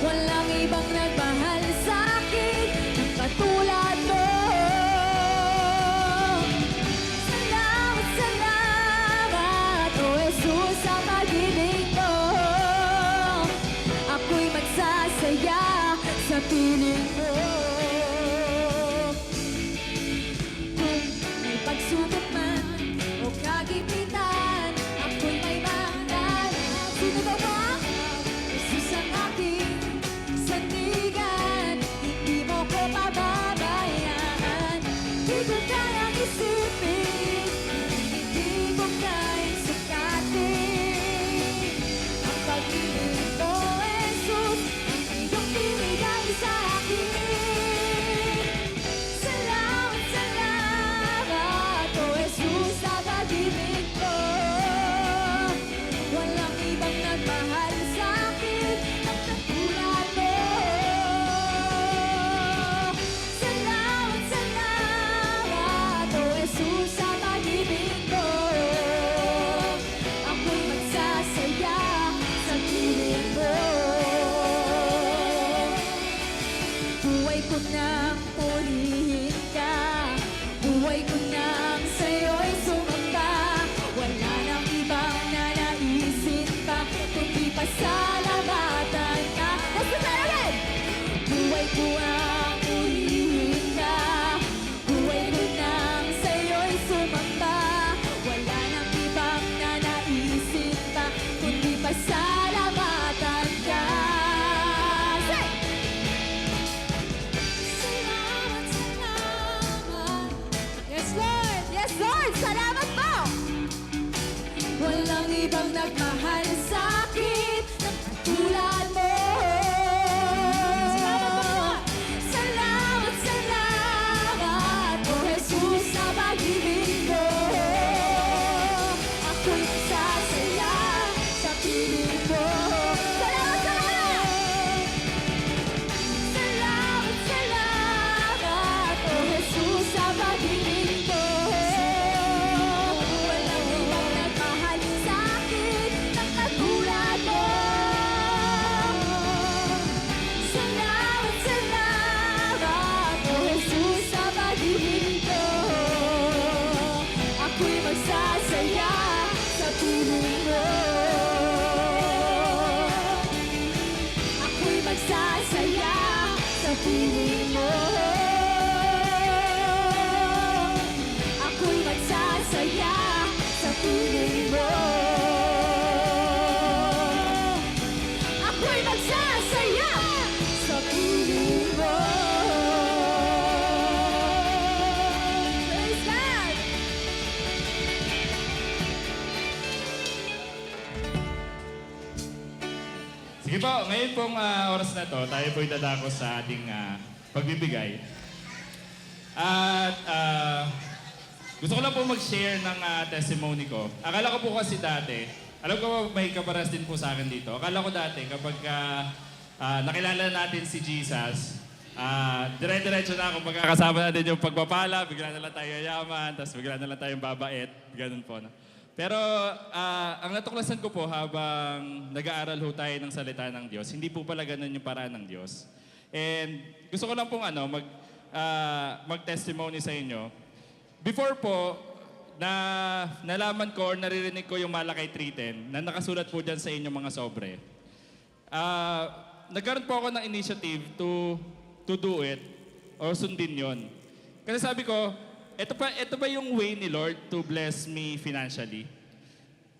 Walang ibang nagmahal sa akin ng katulad mo. Salamat, salamat, O Jesus, sa pag-ibig mo. Ako'y magsasaya sa piling mo. Kung may pagsubok man o kagipitan, ako'y may mandala. Sino ba ba? Jesus ang aking sandigan, hindi mo ko pababayaan. Di ko kayang isipin, hindi ko kayang sukatin ang pag-ibig mo, Jesus, ang iyong binigay sa akin. Salamat, salamat, O Jesus, sa pag-ibig mo. Walang ibang nagmahal sa akin ang katulad mo. Salamat, salamat, O Jesus, sa pag-ibig mo. Ako'y magsasaya sa piling mo. Buhay ko nang purihin ka, buhay ko nang sa'yo'y sumamba. Wala nang ibang nanaisin pa, kundi pasalamatan ka. Let's do that again! Buhay ko ang purihin ka, buhay ko nang sa'yo'y sumamba. Wala nang ibang nanaisin pa, kundi pasalamatan ka. Say! Salamat, salamat. Yes, Lord! Yes, Lord! Salamat po! Walang ibang nagmahal sa akin ng katulad mo. Salamat, salamat, O Jesus, sa pag-ibig mo. Ako'y magsasaya sa piling mo. Salamat, salamat! Salamat, salamat, O Jesus, sa pag-ibig mo. Walang ibang nagmahal sa akin ng katulad mo. Salamat, salamat, O Jesus, sa pag-ibig mo. Ako'y magsasaya sa piling mo. Ako'y magsasaya sa piling mo. Ako'y magsasaya sa piling mo. Ako'y magsasaya sa piling mo. Praise God! Sige po, ngayon pong oras na to, tayo po'y dadako sa ating pagbibigay. At gusto ko lang po mag-share ng testimony ko. Akala ko po kasi dati, alam ko may kaparas din po sa akin dito. Akala ko dati kapag nakilala natin si Jesus, dire-diretso na kung magkakasama natin yung pagpapala, bigla na lang tayo yaman, tapos bigla na lang tayong babait, ganun po. No? Pero ang natuklasan ko po habang nag-aaral ho tayo ng salita ng Diyos, hindi po pala ganun yung paraan ng Diyos. And gusto ko lang pong mag-testimony sa inyo. Before po, nalaman ko or naririnig ko yung Malakay 3:10 na nakasulat po dyan sa inyong mga sobre. Nagkaroon po ako ng initiative to do it or sundin yon. Kasi sabi ko, ito ba yung way ni Lord to bless me financially?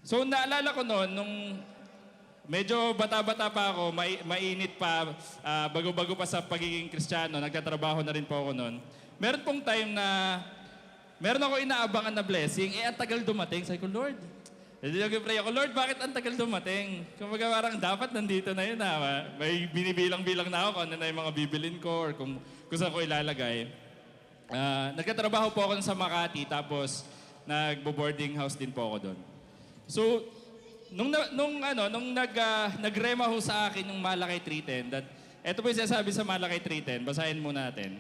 So naalala ko noon, nung medyo bata-bata pa ako, mainit pa, bago-bago pa sa pagiging Kristiyano, nagtatrabaho na rin po ako noon. Meron pong time na, meron ako inaabangan na blessing, ang tagal dumating. Sabi ko, Lord, hindi nag-pray ako, Lord, bakit ang tagal dumating? Kumbaga parang dapat nandito na yun na. May binibilang-bilang na ako kung ano na yung mga bibilin ko or kung saan ko ilalagay. Nagkatrabaho po ako sa Makati, tapos nagbo-boarding house din po ako doon. So, nung nagrema ho sa akin yung Malakay 3:10, that, eto po yung sinasabi sa Malakay 3:10, basahin muna natin.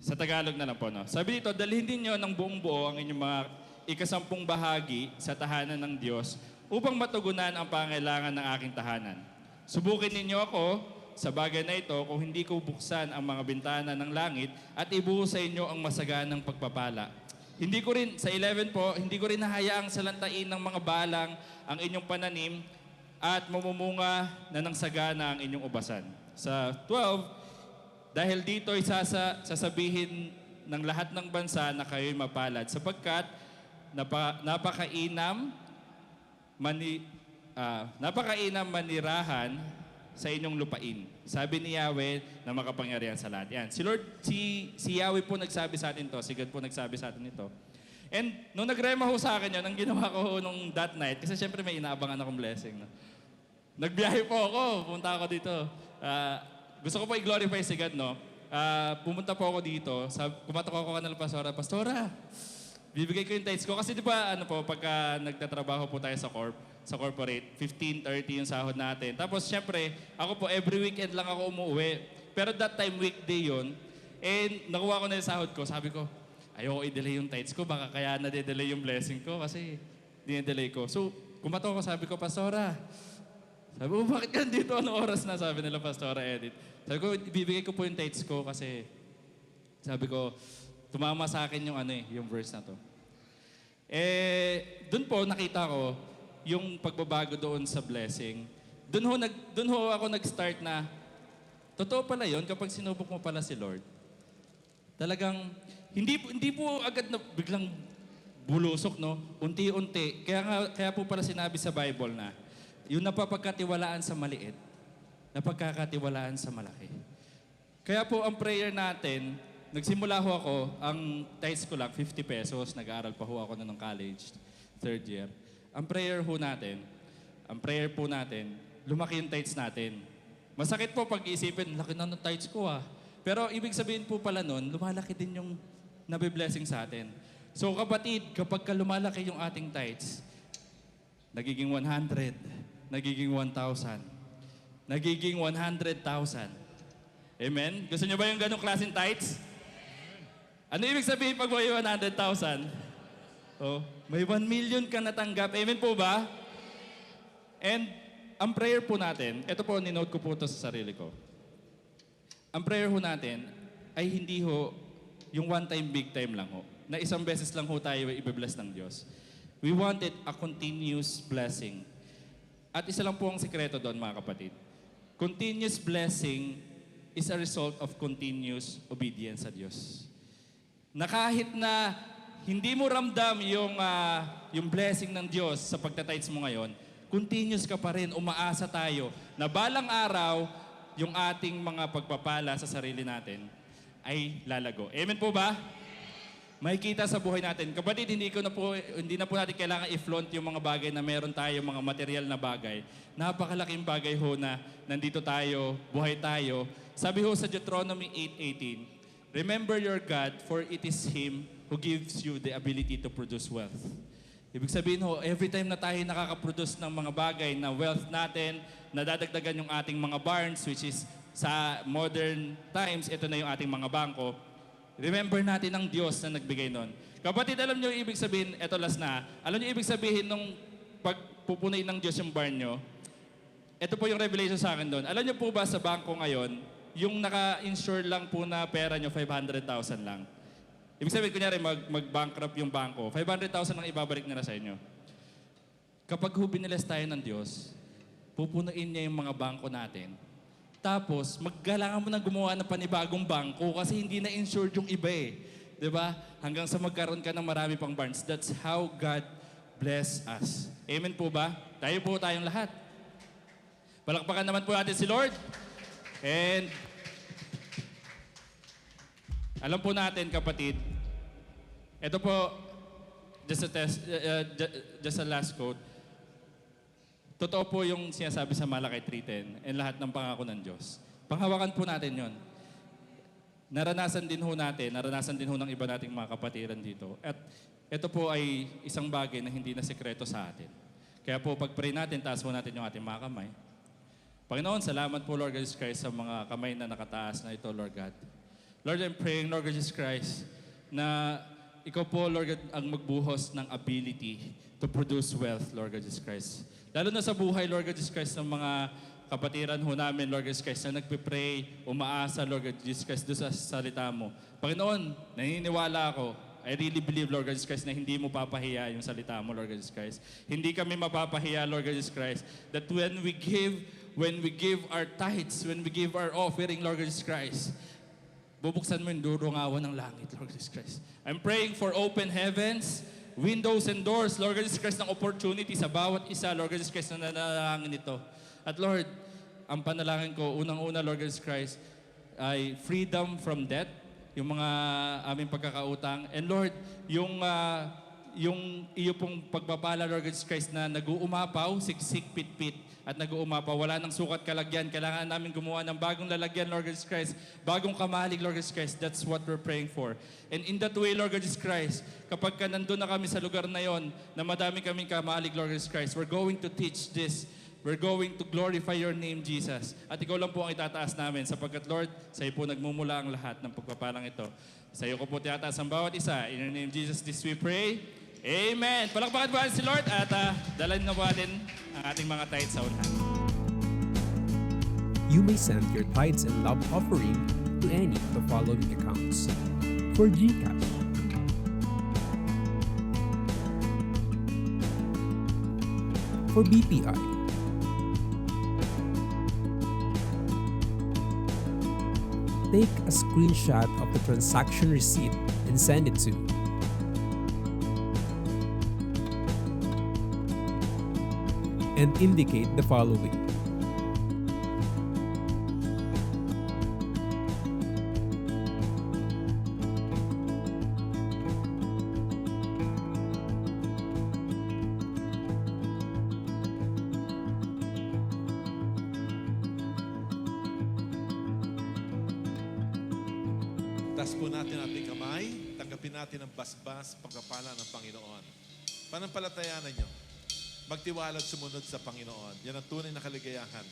Sa Tagalog na lang po, no? Sabi dito, dalhin din nyo ng buong buo ang inyong mga ikasampung bahagi sa tahanan ng Diyos upang matugunan ang pangailangan ng aking tahanan. Subukin ninyo ako sa bagay na ito kung hindi ko buksan ang mga bintana ng langit at ibuhos sa inyo ang masaganang pagpapala. Hindi ko rin, sa 11 po, hindi ko rin nahayaang salantain ng mga balang ang inyong pananim at mamumunga na ng sagana ang inyong ubasan. Sa 12, dahil dito sasabihin ng lahat ng bansa na kayo'y mapalad sapagkat napakainam manirahan sa inyong lupain. Sabi ni Yahweh na makapangyarihan sa lahat. Yan. Si Yahweh po nagsabi sa atin to. Si God po nagsabi sa atin ito. And nung nagrema ho sa akin yun, ang ginawa ko ho nung that night, kasi syempre may inaabangan akong blessing. No? Nagbiyahe po ako. Pumunta ako dito. Gusto ko po i-glorify si God, no? Pumunta po ako dito. Kumatok ako kanila Pastora, bibigay ko yung tithes ko. Kasi di ba, pagka nagtatrabaho po tayo sa corporate, 15-30 yung sahod natin. Tapos, syempre, ako po, every weekend lang ako umuwi. Pero that time, weekday yun. And nakuha ko na yung sahod ko. Sabi ko, ayoko i-delay yung tithes ko. Baka kaya na-delay yung blessing ko kasi di-delay ko. So, kumato ko, sabi ko, Pastora. Sabi ko, bakit ka dito? Anong oras na? Sabi nila, Pastora Edith. Sabi ko, bibigay ko po yung tithes ko kasi sabi ko, tumama sa akin yung verse na to. Doon po nakita ko yung pagbabago doon sa blessing. Doon ho ako nag-start na, totoo pala yun kapag sinubok mo pala si Lord. Talagang, hindi po agad na biglang bulusok, no? Unti-unti. Kaya po pala sinabi sa Bible na, yung napapagkatiwalaan sa maliit, napagkakatiwalaan sa malaki. Kaya po ang prayer natin, nagsimula ho ako, ang tithes ko lang, 50 pesos. Nag-aaral pa ho ako na ng college, third year. Ang prayer po natin, lumaki yung tithes natin. Masakit po pag-iisipin, laki na ng tithes ko Pero ibig sabihin po pala nun, lumalaki din yung nabiblessing sa atin. So kapatid, kapag lumalaki yung ating tithes, nagiging 100, nagiging 1,000, nagiging 100,000. Amen? Gusto niyo ba yung ganong klaseng tithes? Ano ibig sabihin pag may 100,000? Oh, may 1 million ka natanggap. Amen po ba? And ang prayer po natin, ito po, ninote ko po ito sa sarili ko. Ang prayer ho natin ay hindi ho yung one time, big time lang ho. Na isang beses lang ho tayo i-bless ng Diyos. We wanted a continuous blessing. At isa lang po ang sikreto doon, mga kapatid. Continuous blessing is a result of continuous obedience sa Diyos. Na kahit na hindi mo ramdam yung blessing ng Diyos sa pagtatides mo ngayon, continuous ka pa rin, umaasa tayo na balang araw, yung ating mga pagpapala sa sarili natin ay lalago. Amen po ba? May kita sa buhay natin. Kapatid, hindi na po natin kailangan i-flaunt yung mga bagay na meron tayo, mga material na bagay. Napakalaking bagay ho na nandito tayo, buhay tayo. Sabi ho sa Deuteronomy 8:18, remember your God, for it is Him who gives you the ability to produce wealth. Ibig sabihin ho, every time na tayo nakaka-produce ng mga bagay na wealth natin, nadadagdagan yung ating mga barns, which is sa modern times, ito na yung ating mga bangko. Remember natin ang Diyos na nagbigay nun. Kapatid, alam nyo ibig sabihin, eto last na, alam nyo ibig sabihin nung pagpupunayin ng Diyos yung barn nyo, ito po yung revelation sa akin doon. Alam nyo po ba sa bangko ngayon, yung naka-insure lang po na pera nyo, 500,000 lang. Ibig sabihin, kunyari, mag-bankrupt yung bangko, 500,000 lang ibabalik nila sa inyo. Kapag biniles tayo ng Diyos, pupunuin niya yung mga bangko natin. Tapos, maggalangan mo na gumawa ng panibagong bangko kasi hindi na insured yung iba eh. Di ba? Hanggang sa magkaroon ka ng marami pang barns. That's how God bless us. Amen po ba? Tayo po tayong lahat. Palakpakan naman po natin si Lord. And alam po natin, kapatid, ito po, just a last quote. Totoo po yung sinasabi sa Malakay 3:10 and lahat ng pangako ng Diyos. Panghawakan po natin yon. Naranasan din ho ng iba nating mga kapatiran dito. At ito po ay isang bagay na hindi na sekreto sa atin. Kaya po, pag-pray natin, taas po natin yung ating mga kamay. Panginoon, salamat po, Lord Jesus Christ, sa mga kamay na nakataas na ito, Lord God. Lord, I'm praying, Lord Jesus Christ, na ikaw po, Lord God, ang magbuhos ng ability to produce wealth, Lord God Jesus Christ. Lalo na sa buhay, Lord God Jesus Christ, ng mga kapatiran ho namin, Lord Jesus Christ, na nagpipray, umaasa, Lord God Jesus Christ, doon sa salita mo. Panginoon, naniniwala ako, I really believe, Lord God Jesus Christ, na hindi mo papahiya yung salita mo, Lord God Jesus Christ. Hindi kami mapapahiya, Lord God Jesus Christ, that when we give our tithes, when we give our offering, Lord God Jesus Christ, bubuksan mo yung durungawan ng langit, Lord Jesus Christ. I'm praying for open heavens, windows and doors, Lord God Jesus Christ, ng opportunity sa bawat isa, Lord God Jesus Christ, na nanalangin ito. At Lord, ang panalangin ko, unang-una, Lord God Jesus Christ, ay freedom from debt, yung mga aming pagkakautang. And Lord, yung iyo pong pagpapala, Lord Jesus Christ, na nag-uumapaw, siksik, pit-pit, at nag-uumapaw, wala nang sukat kalagyan. Kailangan namin gumawa ng bagong lalagyan, Lord Jesus Christ, bagong kamalig, Lord Jesus Christ. That's what we're praying for. And in that way, Lord Jesus Christ, kapag ka nandun na kami sa lugar na yon, na madami kaming kamalig, Lord Jesus Christ, we're going to teach this. We're going to glorify your name, Jesus. At ikaw lang po ang itataas namin sapagkat, Lord, sa iyo po nagmumula ang lahat ng pagpapalang ito. Sa iyo ko po tiyataas ang bawat isa. In your name, Jesus, this we pray. Amen. Palakpakan po natin si Lord at dalhin na po natin ang ating mga tithes sa unahan. You may send your tithes and love offering to any of the following accounts. For GCash, for BPI, take a screenshot of the transaction receipt and send it to and indicate the following. Taas po natin ating kamay, tanggapin natin ang basbas, pagkapala ng Panginoon. Panampalatayanan nyo, magtiwala at sumunod sa Panginoon. Yan ang tunay na kaligayahan.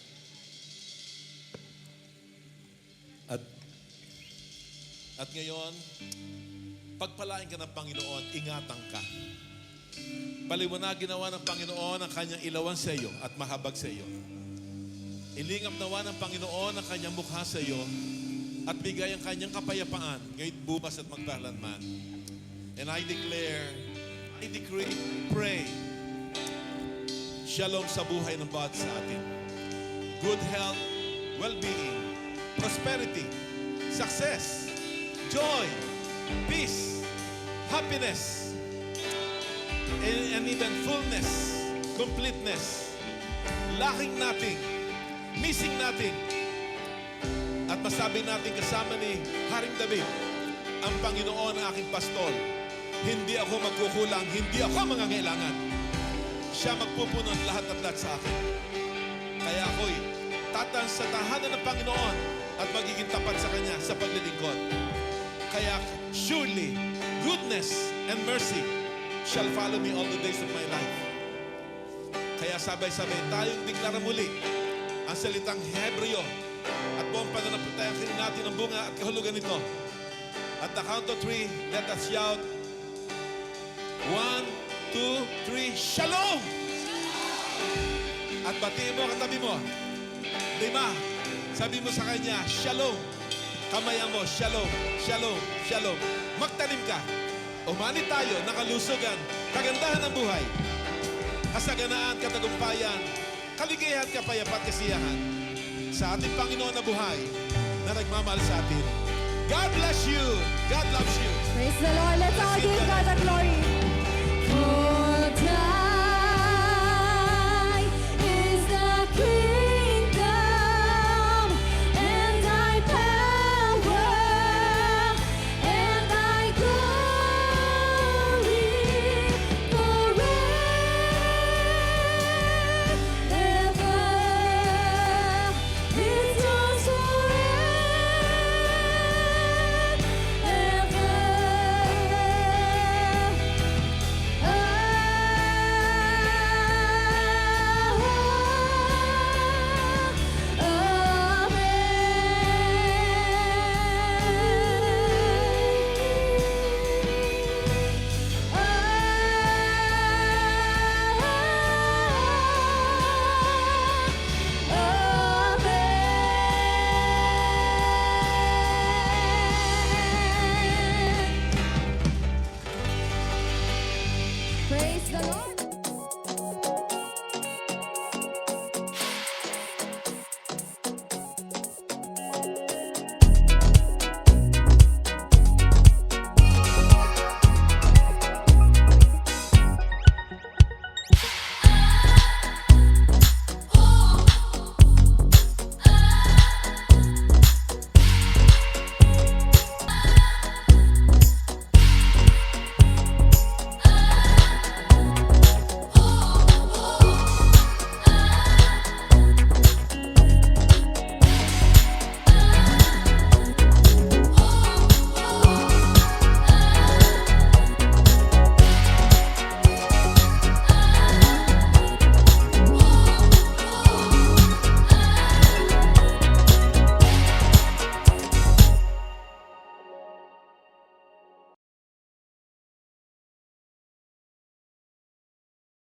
At ngayon, pagpalain ka ng Panginoon, ingatan ka. Paliwanagin nawa ng Panginoon ang kanyang ilawan sa iyo at mahabag sa iyo. Ilingap nawa ng Panginoon ang kanyang mukha sa iyo at bigay ang kanyang kapayapaan ngayon bukas at magpalanman. And I declare, I decree, pray, shalom sa buhay ng bawat sa atin. Good health, well-being, prosperity, success, joy, peace, happiness, and even fullness, completeness. Lacking nothing, missing nothing. At masabi natin kasama ni Haring David, ang Panginoon ang aking pastol. Hindi ako magkukulang, hindi ako mangangailangan. Siya magpupuno ng lahat at lahat sa akin. Kaya ako'y tatan sa tahanan ng Panginoon at magiging tapat sa Kanya sa paglilingkod. Kaya surely, goodness and mercy shall follow me all the days of my life. Kaya sabay-sabay tayong deklara muli ang salitang Hebreo at buong pananampalataya natin ang bunga at kahulugan nito. At the count of 3, let us shout, 1, 2, 3, Shalom! At batiin mo katabi mo. 5, sabi mo sa kanya, Shalom. Kamayan mo, Shalom, Shalom, Shalom. Magtanim ka. Umani tayo, nakalusugan, kagandahan ng buhay, kasaganaan, katagumpayan, kaligayahan, kapayapat, kasiyahan sa ating Panginoon na buhay na nagmamahal sa atin. God bless you. God